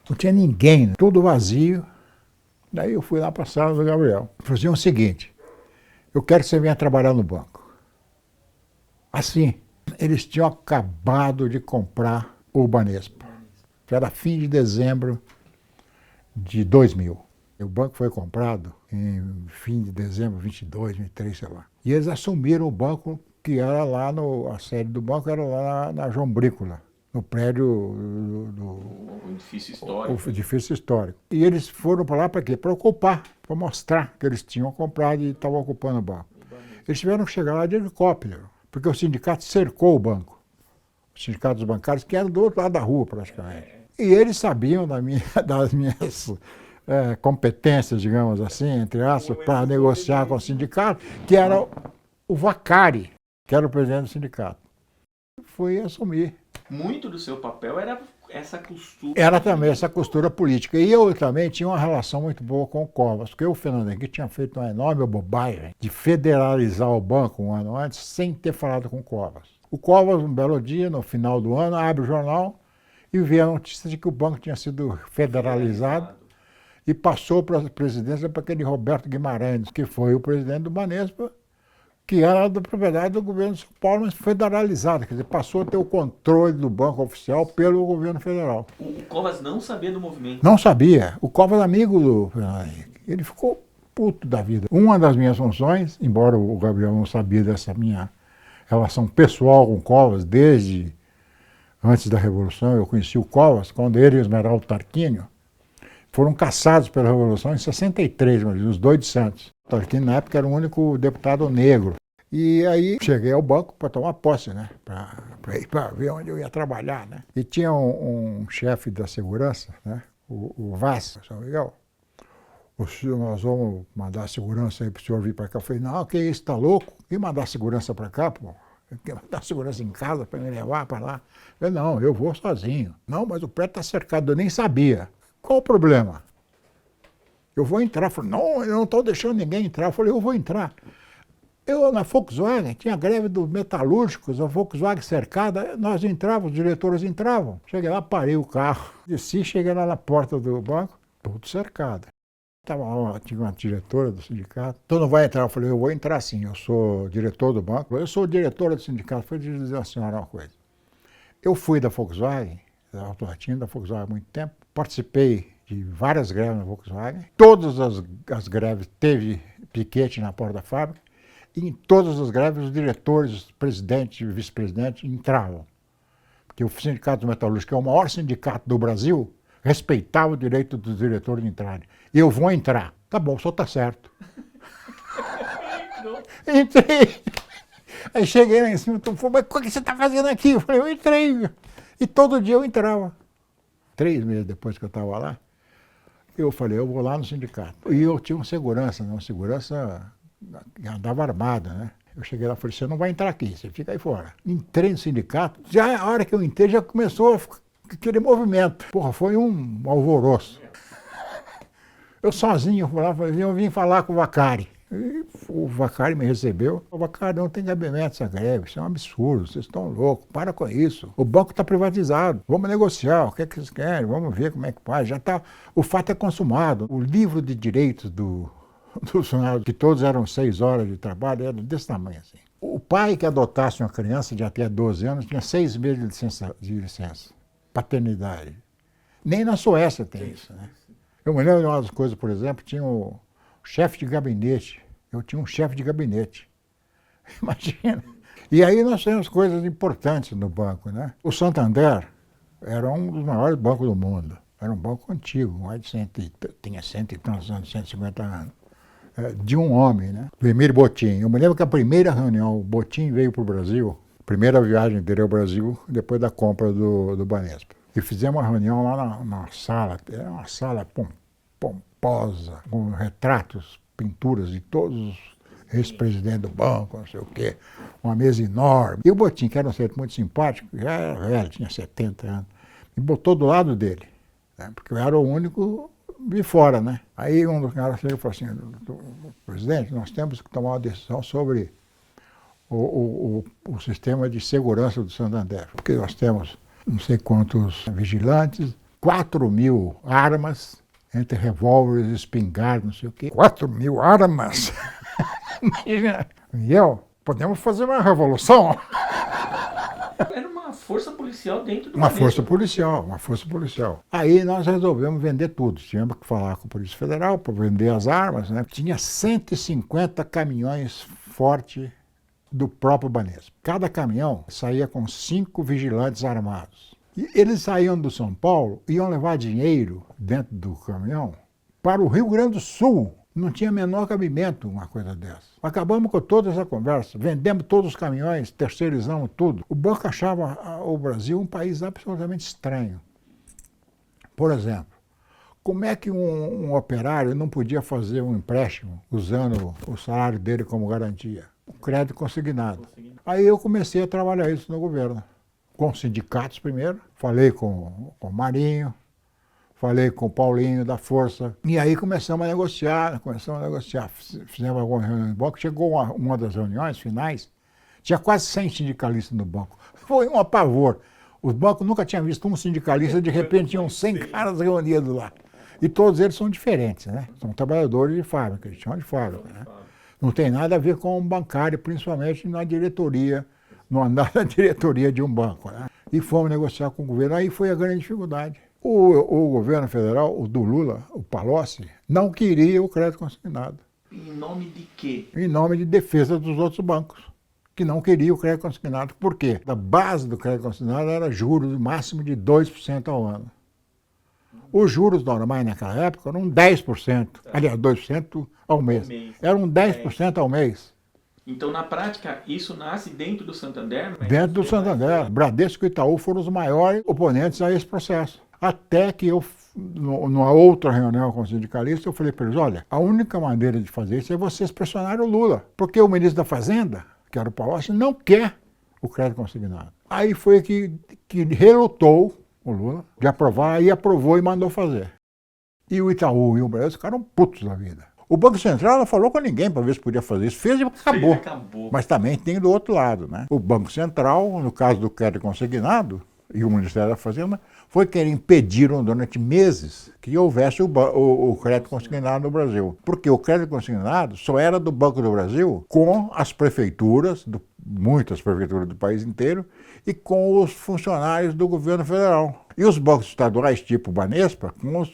Não tinha ninguém, né? Tudo vazio. Daí eu fui lá para a sala do Gabriel. Falei o seguinte, eu quero que você venha trabalhar no banco. Assim, eles tinham acabado de comprar o Banespa. Era fim de dezembro de 2000. O banco foi comprado em fim de dezembro, 22, 23, sei lá. E eles assumiram o banco, que era lá a sede do banco era lá na João Brícola, no prédio O edifício histórico. O edifício histórico. E eles foram para lá para quê? Para ocupar, para mostrar que eles tinham comprado e estavam ocupando o banco. Eles tiveram que chegar lá de helicóptero, porque o sindicato cercou o banco. Os sindicatos bancários, que eram do outro lado da rua, praticamente. E eles sabiam das minhas competências, digamos assim, entre aspas, para negociar com o sindicato, que era o Vacari, que era o presidente do sindicato. Fui assumir. Muito do seu papel era essa costura. Era também essa costura política. E eu também tinha uma relação muito boa com o Covas, porque o Fernando Henrique tinha feito uma enorme bobagem de federalizar o banco um ano antes, sem ter falado com o Covas. O Covas, um belo dia, no final do ano, abre o jornal e vê a notícia de que o banco tinha sido federalizado e passou para a presidência para aquele Roberto Guimarães, que foi o presidente do Banespa, que era da propriedade do governo de São Paulo, mas federalizado, quer dizer, passou a ter o controle do banco oficial pelo governo federal. O Covas não sabia do movimento? Não sabia. O Covas era amigo do Fernando Henrique. Ele ficou puto da vida. Uma das minhas funções, embora o Gabriel não sabia dessa minha relação pessoal com o Covas, desde antes da Revolução, eu conheci o Covas, quando ele e o Esmeraldo Tarquínio foram caçados pela Revolução em 63, os dois de Santos. O Tarquínio, na época, era o único deputado negro. E aí cheguei ao banco para tomar posse, né? Para ir para ver onde eu ia trabalhar, né? E tinha um chefe da segurança, né? O Vaz, São Miguel. Nós vamos mandar segurança aí para o senhor vir para cá. Eu falei, não, que isso, tá louco? Quem mandar segurança para cá, pô? Quem mandar segurança em casa para me levar para lá? Eu falei, não, eu vou sozinho. Não, mas o prédio está cercado, eu nem sabia. Qual o problema? Eu vou entrar. Eu falei, não, eu não estou deixando ninguém entrar. Eu falei, eu vou entrar. Eu, na Volkswagen, tinha greve dos metalúrgicos, a Volkswagen cercada, nós entrávamos, os diretores entravam. Cheguei lá, parei o carro, desci, cheguei lá na porta do banco, tudo cercado. Tinha uma diretora do sindicato. Tu não vai entrar? Eu falei, eu vou entrar sim, eu sou diretor do banco. Eu sou diretora do sindicato. Foi dizer à senhora uma coisa. Eu fui da Volkswagen, da Autolatina, da Volkswagen há muito tempo, participei de várias greves na Volkswagen. Todas as greves teve piquete na porta da fábrica. E em todas as greves, os diretores, os presidentes e vice-presidentes entravam. Porque o Sindicato dos Metalúrgicos, que é o maior sindicato do Brasil, respeitava o direito dos diretores de entrarem. E eu vou entrar. Tá bom, o senhor tá certo. Entrei. Aí cheguei lá em cima, falou, mas o que você está fazendo aqui? Eu falei, eu entrei. E todo dia eu entrava. 3 meses depois que eu estava lá, eu falei, eu vou lá no sindicato. E eu tinha um segurança, né? Um segurança andava armado, né? Eu cheguei lá e falei, você não vai entrar aqui, você fica aí fora. Entrei no sindicato, já a hora que eu entrei já começou aquele movimento. Porra, foi um alvoroço. Eu sozinho, eu vim falar com o Vacari. E o Vacari me recebeu. O Vacari, não tem cabimento essa greve, isso é um absurdo, vocês estão loucos, para com isso. O banco está privatizado, vamos negociar, o que é que vocês querem, vamos ver como é que faz. Já tá, o fato é consumado. O livro de direitos do funcionário, que todos eram 6 horas de trabalho, era desse tamanho assim. O pai que adotasse uma criança de até 12 anos tinha 6 meses de licença, paternidade. Nem na Suécia tem isso, né? Eu me lembro de umas coisas, por exemplo, tinha o chefe de gabinete. Eu tinha um chefe de gabinete. Imagina. E aí nós temos coisas importantes no banco, né? O Santander era um dos maiores bancos do mundo. Era um banco antigo, mais de tinha 100 e tantos anos, 150 anos. De um homem, né? Emílio Botim. Eu me lembro que a primeira reunião, o Botim veio para o Brasil, primeira viagem dele ao Brasil, depois da compra do Banespa. E fizemos uma reunião lá na sala, era uma sala pomposa, com retratos, pinturas de todos os ex-presidentes do banco, não sei o quê, uma mesa enorme. E o Botim, que era um sujeito muito simpático, já era velho, tinha 70 anos, me botou do lado dele, né? Porque eu era o único de fora, né? Aí um dos caras chegou e falou assim, presidente, nós temos que tomar uma decisão sobre o sistema de segurança do Santander, porque nós temos não sei quantos vigilantes, 4.000 armas, entre revólveres, espingardas, não sei o quê. 4.000 armas? Imagina. E podemos fazer uma revolução? Era uma força policial dentro do Uma Banespa. força policial. Aí nós resolvemos vender tudo. Tínhamos que falar com a Polícia Federal para vender as armas, né? Tinha 150 caminhões fortes do próprio Banespa. Cada caminhão saía com 5 vigilantes armados. E eles saíam do São Paulo, iam levar dinheiro dentro do caminhão para o Rio Grande do Sul. Não tinha menor cabimento uma coisa dessa. Acabamos com toda essa conversa, vendemos todos os caminhões, terceirizamos tudo. O banco achava o Brasil um país absolutamente estranho. Por exemplo, como é que um operário não podia fazer um empréstimo usando o salário dele como garantia? O crédito consignado. Aí eu comecei a trabalhar isso no governo. Com sindicatos primeiro, falei com o Marinho, falei com o Paulinho da Força, e aí começamos a negociar. Fizemos alguma reunião no banco, chegou uma das reuniões finais, tinha quase 100 sindicalistas no banco. Foi um apavor. Os bancos nunca tinham visto um sindicalista, de repente tinham 100 caras reunidos lá. E todos eles são diferentes, né? São trabalhadores de fábrica, eles chamam de fábrica, né? Não tem nada a ver com um bancário, principalmente na diretoria, no andar da diretoria de um banco, né? E fomos negociar com o governo, aí foi a grande dificuldade. O governo federal, o do Lula, o Palocci, não queria o crédito consignado. Em nome de quê? Em nome de defesa dos outros bancos, que não queriam o crédito consignado. Por quê? A base do crédito consignado era juros máximo de 2% ao ano. Os juros normais naquela época eram 10%, aliás, 2% ao mês. Eram 10% ao mês. Então, na prática, isso nasce dentro do Santander? Dentro do Santander. Bradesco e Itaú foram os maiores oponentes a esse processo. Até que eu, numa outra reunião com os sindicalistas, eu falei para eles, olha, a única maneira de fazer isso é vocês pressionarem o Lula. Porque o ministro da Fazenda, que era o Palocci, não quer o crédito consignado. Aí foi que relutou o Lula de aprovar, e aprovou e mandou fazer. E o Itaú e o Bradesco ficaram putos da vida. O Banco Central não falou com ninguém para ver se podia fazer isso. Fez e acabou. Mas também tem do outro lado, né? O Banco Central, no caso do crédito consignado, e o Ministério da Fazenda, foi que impediram durante meses que houvesse o crédito consignado no Brasil. Porque o crédito consignado só era do Banco do Brasil com as prefeituras, muitas prefeituras do país inteiro, e com os funcionários do governo federal. E os bancos estaduais, tipo o Banespa, com os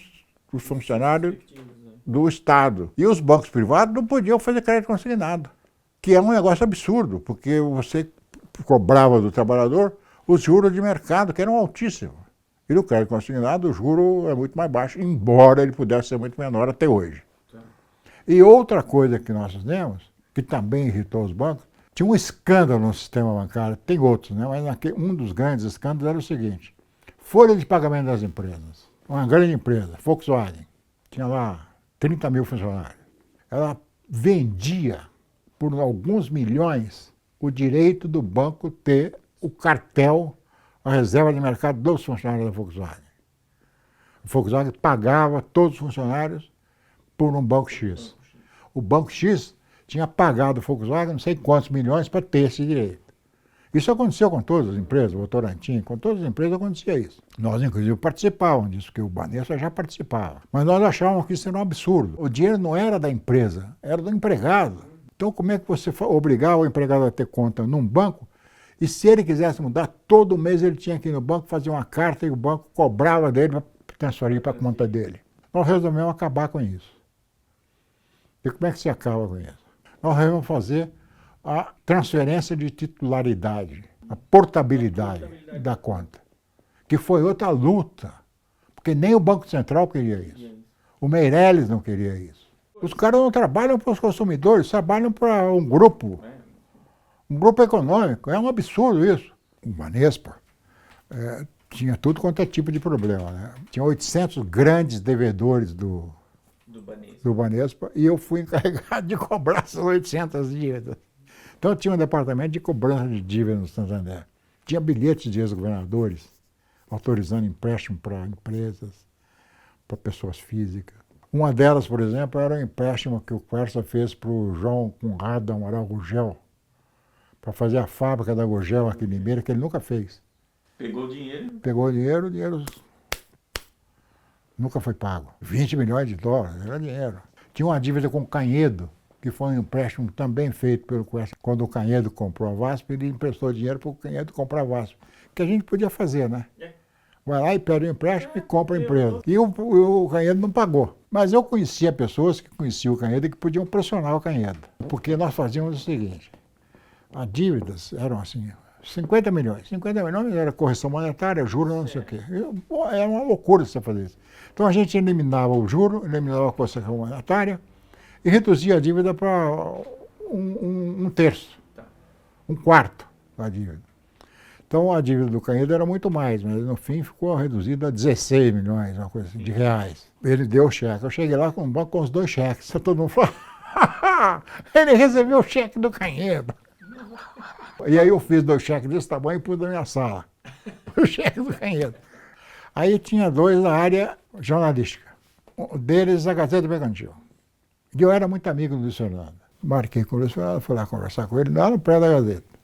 funcionários do Estado. E os bancos privados não podiam fazer crédito consignado, que é um negócio absurdo, porque você cobrava do trabalhador os juros de mercado, que eram altíssimos. E no crédito consignado o juro é muito mais baixo, embora ele pudesse ser muito menor até hoje. E outra coisa que nós fizemos, que também irritou os bancos, tinha um escândalo no sistema bancário, tem outros, né? Mas um dos grandes escândalos era o seguinte: folha de pagamento das empresas. Uma grande empresa, Volkswagen, tinha lá 30 mil funcionários. Ela vendia por alguns milhões o direito do banco ter o cartel, a reserva de mercado dos funcionários da Volkswagen. A Volkswagen pagava todos os funcionários por um banco X. O banco X tinha pagado a Volkswagen não sei quantos milhões para ter esse direito. Isso aconteceu com todas as empresas, o Votorantim, com todas as empresas acontecia isso. Nós, inclusive, participávamos disso, porque o Banespa já participava. Mas nós achávamos que isso era um absurdo. O dinheiro não era da empresa, era do empregado. Então, como é que você obrigava o empregado a ter conta num banco, e se ele quisesse mudar, todo mês ele tinha que ir no banco fazer uma carta e o banco cobrava dele para transferir para a conta dele? Nós resolvemos acabar com isso. E como é que se acaba com isso? Nós resolvemos fazer a transferência de titularidade, a portabilidade da conta, que foi outra luta, porque Porque nem o Banco Central queria isso. O Meirelles não queria isso. Os caras não trabalham para os consumidores, trabalham para um grupo econômico. É um absurdo isso. O Banespa tinha tudo quanto é tipo de problema, né? Tinha 800 grandes devedores do Banespa e eu fui encarregado de cobrar essas 800 dívidas. Então tinha um departamento de cobrança de dívidas no Santander. Tinha bilhetes de ex-governadores autorizando empréstimo para empresas, para pessoas físicas. Uma delas, por exemplo, era o empréstimo que o Quercia fez para o João Conrado Amaral Gugel, para fazer a fábrica da Gugel aqui em Limeira, que ele nunca fez. Pegou o dinheiro? Pegou o dinheiro nunca foi pago. 20 milhões de dólares, era dinheiro. Tinha uma dívida com o Canhedo, que foi um empréstimo também feito pelo Quercia. Quando o Canhedo comprou a VASP, ele emprestou dinheiro para o Canhedo comprar a VASP. Que a gente podia fazer, né? Vai lá e pede um empréstimo e compra a empresa. E o Canhedo não pagou. Mas eu conhecia pessoas que conheciam o Canhedo e que podiam pressionar o Canhedo. Porque nós fazíamos o seguinte, as dívidas eram assim, 50 milhões. 50 milhões era correção monetária, juros, não sei o quê. Era uma loucura você fazer isso. Então a gente eliminava o juro, eliminava a correção monetária e reduzia a dívida para um terço, um quarto da dívida. Então a dívida do Canhedo era muito mais, mas no fim ficou reduzida a 16 milhões, uma coisa assim, de reais. Ele deu o cheque. Eu cheguei lá com um banco com os 2 cheques. Todo mundo falou, ele recebeu o cheque do Canhedo. E aí eu fiz 2 cheques desse tamanho e pus na minha sala. O cheque do Canhedo. Aí tinha 2 da área jornalística. Um deles a Gazeta Mercantil. E eu era muito amigo do Luiz Fernando. Marquei com o Luiz Fernando, fui lá conversar com ele, lá no pé da Gazeta.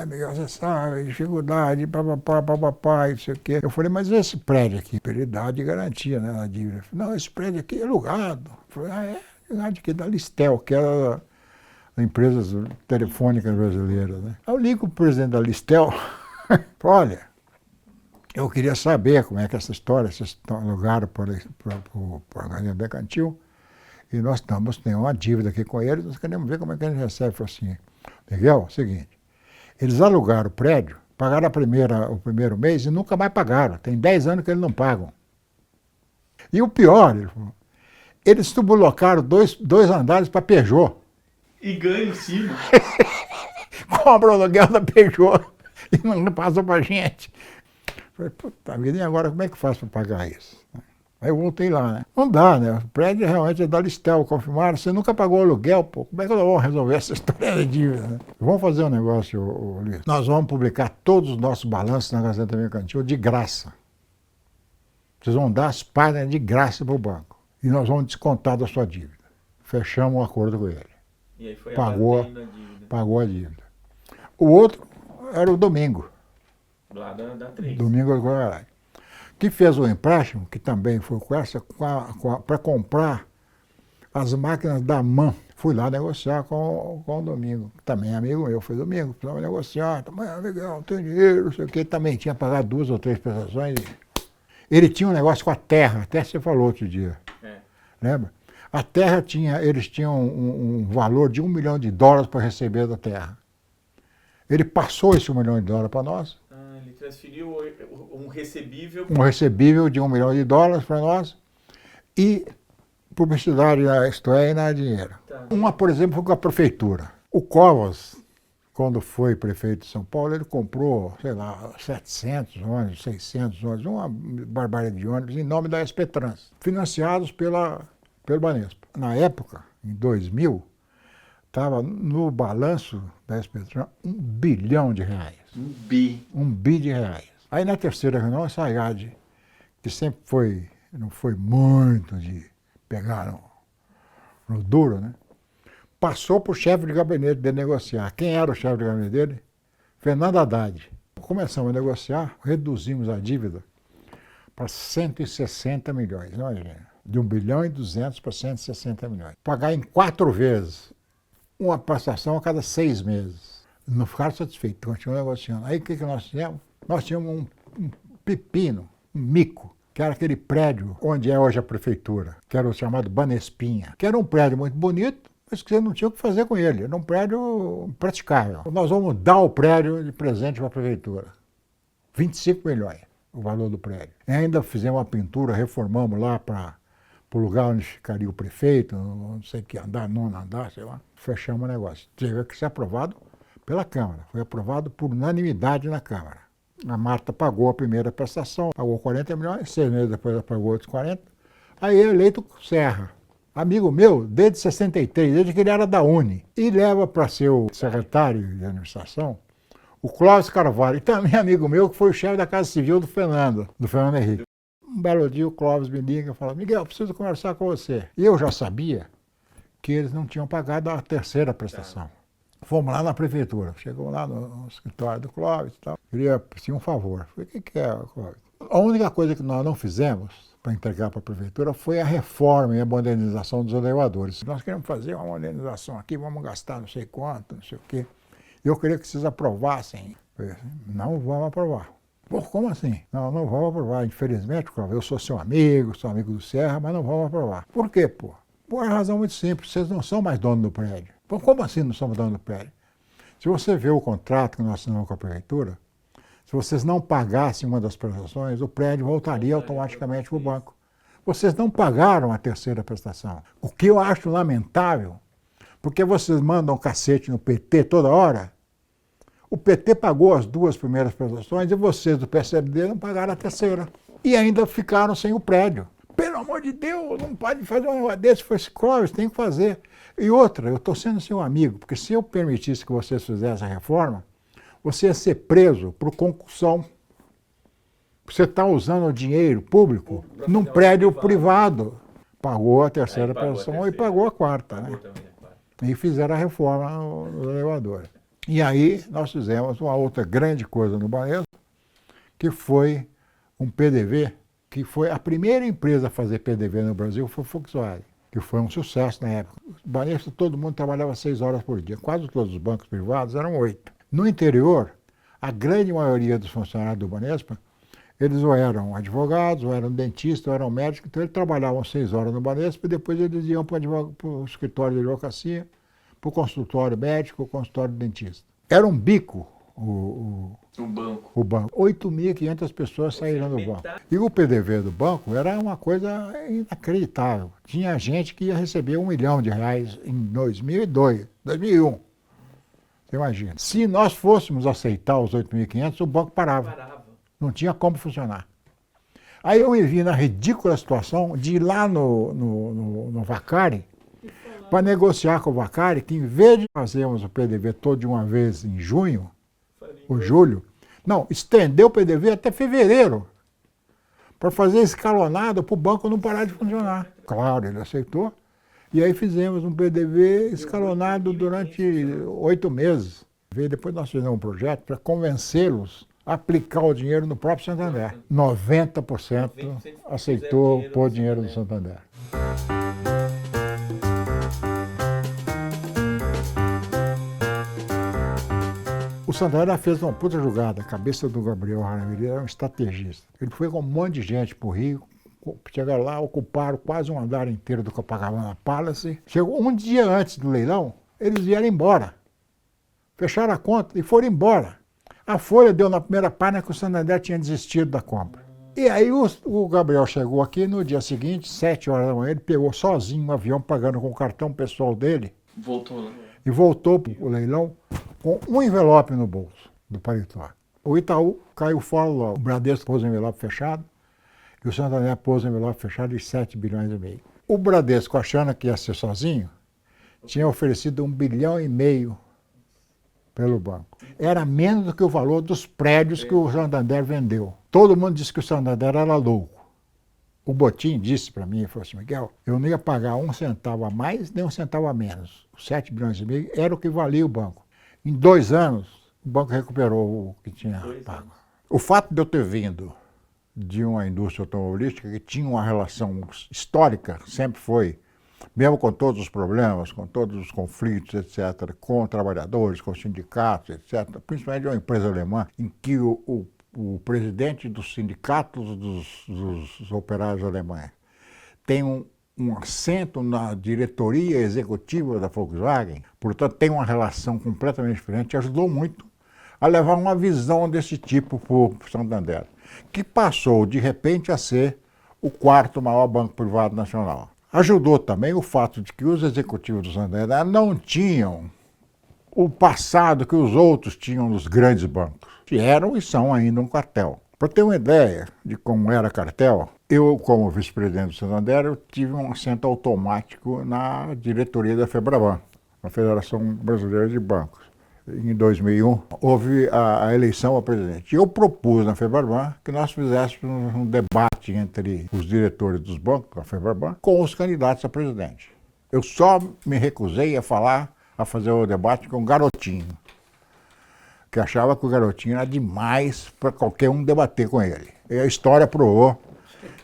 Miguel, você sabe, dificuldade, papapá, não sei o quê. Eu falei, mas esse prédio aqui, ele dá de garantia, né, na dívida. Não, esse prédio aqui é alugado. Eu falei, alugado aqui da Listel, que era das empresas telefônicas brasileiras, né. Aí eu ligo para o presidente da Listel, olha, eu queria saber como é que essa história, vocês alugaram para a Gazeta Mercantil, e nós temos uma dívida aqui com eles, nós queremos ver como é que a gente recebe. Eu falei assim, Miguel, é o seguinte, eles alugaram o prédio, pagaram o primeiro mês e nunca mais pagaram. Tem 10 anos que eles não pagam. E o pior, ele falou, eles sublocaram 2 andares para Peugeot. E ganham em cima. Cobra o aluguel da Peugeot e não passou para a gente. Falei, puta vida, e agora como é que faz para pagar isso? Aí eu voltei lá, né? Não dá, né? O prédio realmente é da Listel, confirmaram. Você nunca pagou aluguel, pô. Como é que nós vamos resolver essa história de dívida, né? Vamos fazer um negócio, Luiz. Nós vamos publicar todos os nossos balanços na Gazeta Mercantil de graça. Vocês vão dar as páginas de graça para o banco. E nós vamos descontar da sua dívida. Fechamos um acordo com ele. E aí foi pagou a dívida. O outro era o Domingo. Lá da 3. Domingo Guararapes. Que fez um empréstimo, que também foi com essa, para comprar as máquinas da MAN. Fui lá negociar com o Domingo, que também é amigo meu, foi Domingo, precisava negociar, legal, tem dinheiro, não sei o quê, também tinha pagado 2 ou 3 prestações. Ele tinha um negócio com a terra, até você falou outro dia, lembra? A terra eles tinham um valor de $1 milhão para receber da terra. Ele passou esse $1 milhão para nós. Ele transferiu um recebível. Um recebível de $1 milhão para nós e publicidade, isto é, e não é dinheiro. Tá. Uma, por exemplo, foi com a prefeitura. O Covas, quando foi prefeito de São Paulo, ele comprou, sei lá, 700 ônibus, 600 ônibus, uma barbaridade de ônibus em nome da SP-Trans, financiados pelo Banespa. Na época, em 2000, estava no balanço da SP-Trans R$1 bilhão. Um bi de reais. Aí na terceira reunião, a Sayad, que sempre não foi muito de pegar no duro, né? Passou para o chefe de gabinete de negociar. Quem era o chefe de gabinete dele? Fernando Haddad. Começamos a negociar, reduzimos a dívida para 160 milhões, imagina. De 1 bilhão e 200 para 160 milhões. Pagar em 4 vezes. Uma prestação a cada 6 meses. Não ficaram satisfeitos, continuam negociando. Aí o que nós fizemos? Nós tínhamos um pepino, um mico, que era aquele prédio onde é hoje a prefeitura, que era o chamado Banespinha, que era um prédio muito bonito, mas que você não tinha o que fazer com ele. Era um prédio praticável. Nós vamos dar o prédio de presente para a prefeitura. 25 milhões. o valor do prédio. E ainda fizemos uma pintura, reformamos lá para o lugar onde ficaria o prefeito, não sei que andar, nono andar, sei lá. Fechamos o negócio. Teve que ser aprovado pela Câmara. Foi aprovado por unanimidade na Câmara. A Marta pagou a primeira prestação, pagou 40 milhões, 6 meses depois ela pagou outros 40. Aí é eleito Serra, amigo meu, desde 63, desde que ele era da Uni. E leva para ser o secretário de administração o Clóvis Carvalho, e também amigo meu, que foi o chefe da Casa Civil do Fernando Henrique. Um belo dia o Clóvis me liga e fala, Miguel, preciso conversar com você. E eu já sabia que eles não tinham pagado a terceira prestação. Fomos lá na prefeitura, chegou lá no escritório do Clóvis e tal, queria pedir um favor. Falei, o que é, Clóvis? A única coisa que nós não fizemos para entregar para a prefeitura foi a reforma e a modernização dos elevadores. Nós queremos fazer uma modernização aqui, vamos gastar não sei quanto, não sei o quê. Eu queria que vocês aprovassem. Falei, não vamos aprovar. Pô, como assim? Não vamos aprovar. Infelizmente, eu sou seu amigo, sou amigo do Serra, mas não vamos aprovar. Por quê, pô? Por uma razão muito simples, vocês não são mais donos do prédio. Pô, como assim não somos donos do prédio? Se você vê o contrato que nós assinamos com a prefeitura, se vocês não pagassem uma das prestações, o prédio voltaria automaticamente para o banco. Vocês não pagaram a terceira prestação. O que eu acho lamentável, porque vocês mandam cacete no PT toda hora. O PT pagou as duas primeiras prestações e vocês do PSDB não pagaram a terceira. E ainda ficaram sem o prédio. Pelo amor de Deus, não pode fazer um negócio desse, foi esse Clóvis, tem que fazer. E outra, eu estou sendo seu amigo, porque se eu permitisse que vocês fizessem a reforma, você ia ser preso por concussão. Você está usando o dinheiro público num prédio privado. Pagou a terceira prestação e pagou a quarta. Né? E fizeram a reforma no elevador. E aí nós fizemos uma outra grande coisa no Banespa, que foi um PDV, que foi a primeira empresa a fazer PDV no Brasil, foi a Volkswagen, que foi um sucesso na época. No Banespa todo mundo trabalhava 6 horas por dia, quase todos os bancos privados eram 8. No interior, a grande maioria dos funcionários do Banespa, eles ou eram advogados, ou eram dentistas, ou eram médicos, então eles trabalhavam 6 horas no Banespa e depois eles iam para o escritório de advocacia, para o consultório médico, o consultório dentista. Era um bico o banco. 8.500 pessoas saíram do banco. E o PDV do banco era uma coisa inacreditável. Tinha gente que ia receber R$1 milhão em 2002, 2001. Você imagina. Se nós fôssemos aceitar os 8.500, o banco parava. Não tinha como funcionar. Aí eu me vi na ridícula situação de ir lá no Vacari, para negociar com o Vacari, que em vez de fazermos o PDV todo de uma vez em junho, ou julho, não, estendeu o PDV até fevereiro, para fazer escalonado para o banco não parar de funcionar. Claro, ele aceitou. E aí fizemos um PDV escalonado durante 8 meses. Depois nós fizemos um projeto para convencê-los a aplicar o dinheiro no próprio Santander. 90% aceitou pôr dinheiro no Santander. O Santander fez uma puta jogada. A cabeça do Gabriel Haramiri era um estrategista. Ele foi com um monte de gente para o Rio, chegaram lá, ocuparam quase um andar inteiro do Copacabana Palace. Chegou um dia antes do leilão, eles vieram embora. Fecharam a conta e foram embora. A Folha deu na primeira página que o Santander tinha desistido da compra. E aí o Gabriel chegou aqui no dia seguinte, 7 horas da manhã, ele pegou sozinho um avião, pagando com o cartão pessoal dele. Voltou, né? E voltou para o leilão com um envelope no bolso do paletó. O Itaú caiu fora logo. O Bradesco pôs o envelope fechado e o Santander pôs o envelope fechado de 7,5 bilhões. O Bradesco, achando que ia ser sozinho, tinha oferecido 1,5 bilhão pelo banco. Era menos do que o valor dos prédios que o Santander vendeu. Todo mundo disse que o Santander era louco. O Botim disse para mim, ele falou assim, Miguel, eu não ia pagar 1 centavo a mais, nem 1 centavo a menos. Os 7,5 bilhões era o que valia o banco. Em 2 anos, o banco recuperou o que tinha pago. O fato de eu ter vindo de uma indústria automobilística que tinha uma relação histórica, sempre foi, mesmo com todos os problemas, com todos os conflitos, etc., com trabalhadores, com sindicatos, etc., principalmente uma empresa alemã, em que o presidente dos sindicatos dos operários alemães tem um assento na diretoria executiva da Volkswagen, portanto tem uma relação completamente diferente, ajudou muito a levar uma visão desse tipo para o Santander. que passou de repente a ser o quarto maior banco privado nacional. Ajudou também o fato de que os executivos do Santander não tinham o passado que os outros tinham nos grandes bancos, que eram e são ainda um cartel. Para ter uma ideia de como era cartel, eu, como vice-presidente do Santander, eu tive um assento automático na diretoria da FEBRABAN, a Federação Brasileira de Bancos. Em 2001, houve a eleição ao presidente. Eu propus na FEBRABAN que nós fizéssemos um debate entre os diretores dos bancos, a FEBRABAN, com os candidatos a presidente. Eu só me recusei a fazer o debate com o Garotinho, que achava que o Garotinho era demais para qualquer um debater com ele. E a história provou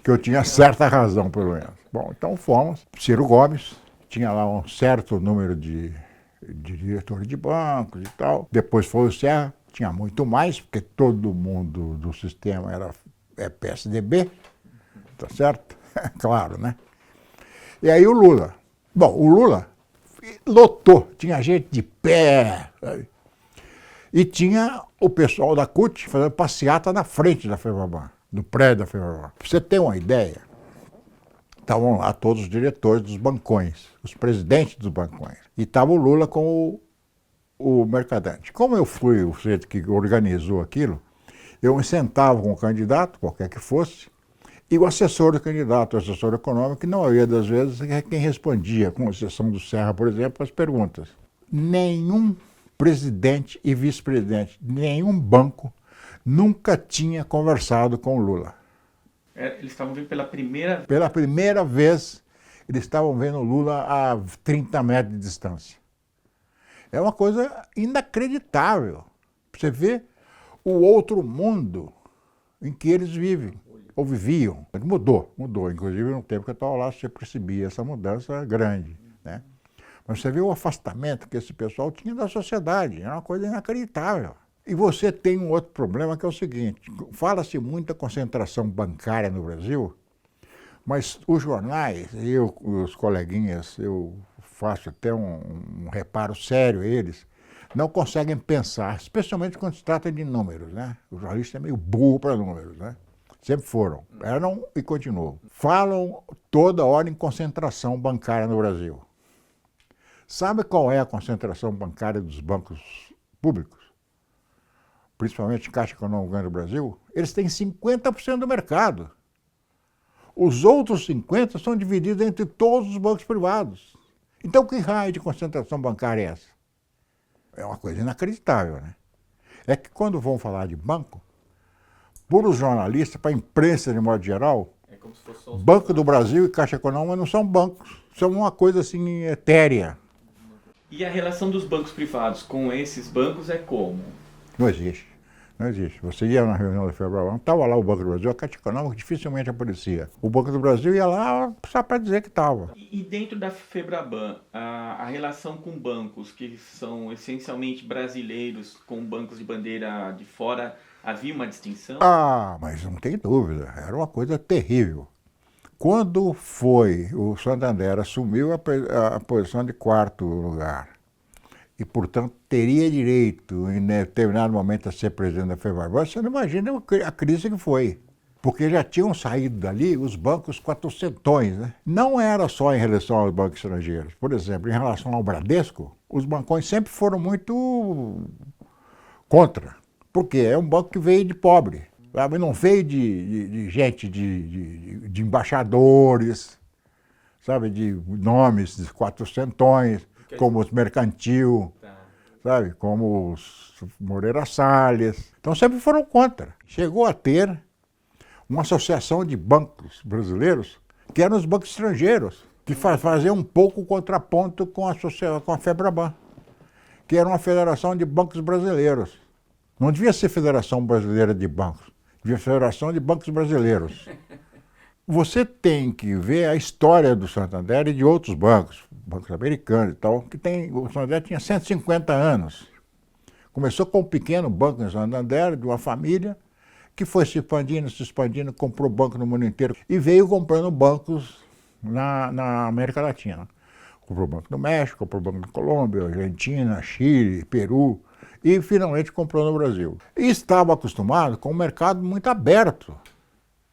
que eu tinha certa razão, pelo menos. Bom, então fomos. Ciro Gomes tinha lá um certo número de diretores de bancos e tal. Depois foi o Serra, tinha muito mais, porque todo mundo do sistema é PSDB, tá certo? Claro, né? E aí o Lula. Bom, o Lula lotou, tinha gente de pé, sabe? E tinha o pessoal da CUT fazendo passeata na frente da FEBRABAN, no prédio da FEBRABAN. Pra você ter uma ideia, estavam lá todos os diretores dos bancões, os presidentes dos bancões. E estava o Lula com o Mercadante. Como eu fui o sujeito que organizou aquilo, eu me sentava com o candidato, qualquer que fosse, e o assessor do candidato, o assessor econômico, que na maioria das vezes é quem respondia, com exceção do Serra, por exemplo, as perguntas. Nenhum presidente e vice-presidente de nenhum banco nunca tinha conversado com o Lula. Eles estavam vendo pela primeira vez? Pela primeira vez, eles estavam vendo o Lula a 30 metros de distância. É uma coisa inacreditável. Você vê o outro mundo em que eles vivem, ou viviam. Mudou. Inclusive, no tempo que eu estava lá, você percebia essa mudança grande, né? Mas você vê o afastamento que esse pessoal tinha da sociedade, é uma coisa inacreditável. E você tem um outro problema que é o seguinte, fala-se muita concentração bancária no Brasil, mas os jornais, eu, os coleguinhas, eu faço até um reparo sério a eles, não conseguem pensar, especialmente quando se trata de números, né? O jornalista é meio burro para números, né? Sempre foram, eram e continuam. Falam toda hora em concentração bancária no Brasil. Sabe qual é a concentração bancária dos bancos públicos? Principalmente Caixa Econômica do Brasil? Eles têm 50% do mercado. Os outros 50% são divididos entre todos os bancos privados. Então, que raio de concentração bancária é essa? É uma coisa inacreditável, né? É que quando vão falar de banco, para os jornalistas, para a imprensa de modo geral, como se fosse Banco do Brasil e Caixa Econômica não são bancos, são uma coisa assim etérea. E a relação dos bancos privados com esses bancos é como? Não existe. Não existe. Você ia na reunião da FEBRABAN, estava lá o Banco do Brasil, a Caixa Econômica dificilmente aparecia. O Banco do Brasil ia lá só para dizer que estava. E dentro da FEBRABAN, a relação com bancos que são essencialmente brasileiros, com bancos de bandeira de fora, havia uma distinção? Ah, mas não tem dúvida, era uma coisa terrível. Quando o Santander assumiu a posição de quarto lugar, e, portanto, teria direito, em determinado momento, a ser presidente da FEBRABAN, você não imagina a crise que foi. Porque já tinham saído dali os bancos quatrocentões, né? Não era só em relação aos bancos estrangeiros. Por exemplo, em relação ao Bradesco, os bancões sempre foram muito contra. Porque é um banco que veio de pobre, sabe? Não veio de gente, de embaixadores, sabe? De nomes de quatrocentões, como os Mercantil, sabe? Como os Moreira Salles. Então sempre foram contra. Chegou a ter uma associação de bancos brasileiros que eram os bancos estrangeiros, que faziam um pouco contraponto com a FEBRABAN, que era uma federação de bancos brasileiros. Não devia ser Federação Brasileira de Bancos, devia ser Federação de Bancos Brasileiros. Você tem que ver a história do Santander e de outros bancos americanos e tal, o Santander tinha 150 anos. Começou com um pequeno banco em Santander, de uma família, que foi se expandindo, comprou banco no mundo inteiro e veio comprando bancos na América Latina. Comprou banco no México, comprou banco na Colômbia, Argentina, Chile, Peru, e finalmente comprou no Brasil. E estava acostumado com um mercado muito aberto,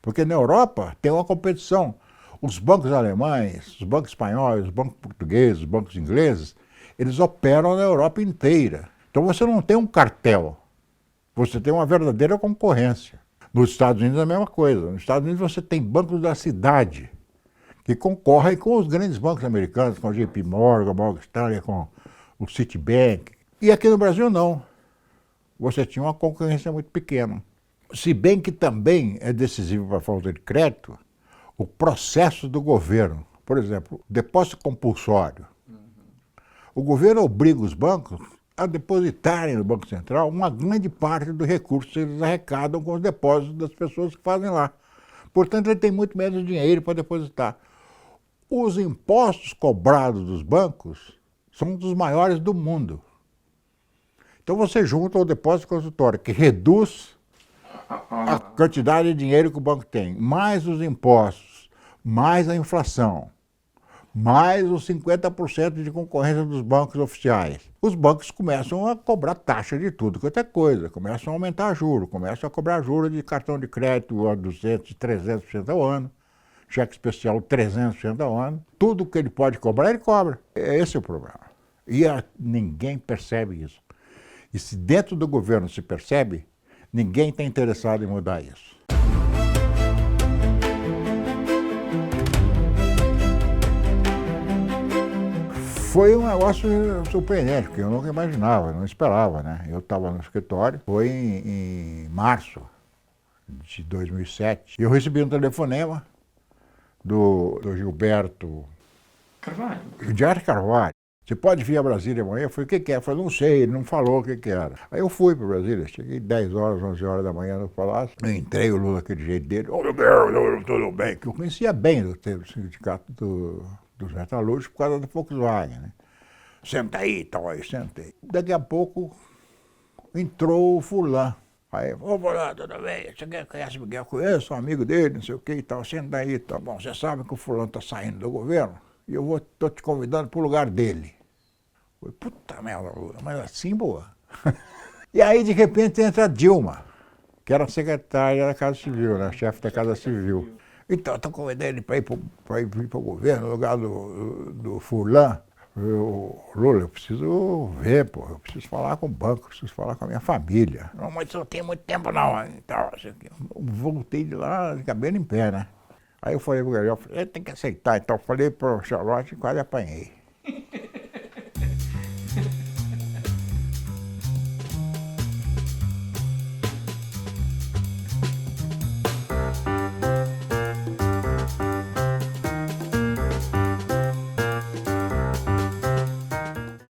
porque na Europa tem uma competição. Os bancos alemães, os bancos espanhóis, os bancos portugueses, os bancos ingleses, eles operam na Europa inteira. Então você não tem um cartel, você tem uma verdadeira concorrência. Nos Estados Unidos é a mesma coisa. Nos Estados Unidos você tem bancos da cidade, que concorrem com os grandes bancos americanos, com o JP Morgan, Morgan Stanley, com o Citibank. E aqui no Brasil não. Você tinha uma concorrência muito pequena. Se bem que também é decisivo para a falta de crédito o processo do governo. Por exemplo, depósito compulsório. O governo obriga os bancos a depositarem no Banco Central uma grande parte do recurso que eles arrecadam com os depósitos das pessoas que fazem lá. Portanto, ele tem muito menos dinheiro para depositar. Os impostos cobrados dos bancos são dos maiores do mundo. Então você junta o depósito consultório, que reduz a quantidade de dinheiro que o banco tem, mais os impostos, mais a inflação, mais os 50% de concorrência dos bancos oficiais. Os bancos começam a cobrar taxa de tudo quanto é coisa, começam a aumentar juros, começam a cobrar juros de cartão de crédito a 200%, 300% ao ano, cheque especial 300% ao ano. Tudo que ele pode cobrar, ele cobra. Esse é o problema. E ninguém percebe isso. E se dentro do governo se percebe, ninguém está interessado em mudar isso. Foi um negócio surpreendente, porque eu nunca imaginava, não esperava, né? Eu estava no escritório, foi em março de 2007, e eu recebi um telefonema do Gilberto Carvalho. Carvalho. Você pode vir a Brasília amanhã? Eu falei, o que é? Eu falei, não sei, ele não falou o que era. Aí eu fui para Brasília, cheguei 10 horas, 11 horas da manhã no Palácio, eu entrei, o Lula aquele jeito dele, tudo bem, que eu conhecia bem do sindicato dos metalúrgicos por causa do Volkswagen, né? Senta aí, tal, aí, sentei. Daqui a pouco entrou o Furlan. Aí, ô Furlan, tudo bem? Você conhece o Miguel? Conheço, sou amigo dele, não sei o que e tal, senta aí, tá bom. Você sabe que o Furlan está saindo do governo e eu estou te convidando para o lugar dele. Eu falei, puta merda, Lula, mas assim, boa. E aí, de repente, entra a Dilma, que era secretária da Casa Civil, né? Chefe da Casa Civil. Então, estou convidando ele para ir para o governo, no lugar do Furlan. Lula, eu preciso ver, pô, eu preciso falar com o banco, eu preciso falar com a minha família. Não, mas eu não tenho muito tempo não. Então, voltei de lá, cabelo em pé, né? Aí eu falei pro Gabriel, ele tem que aceitar. Então eu falei pro Charlotte e quase apanhei.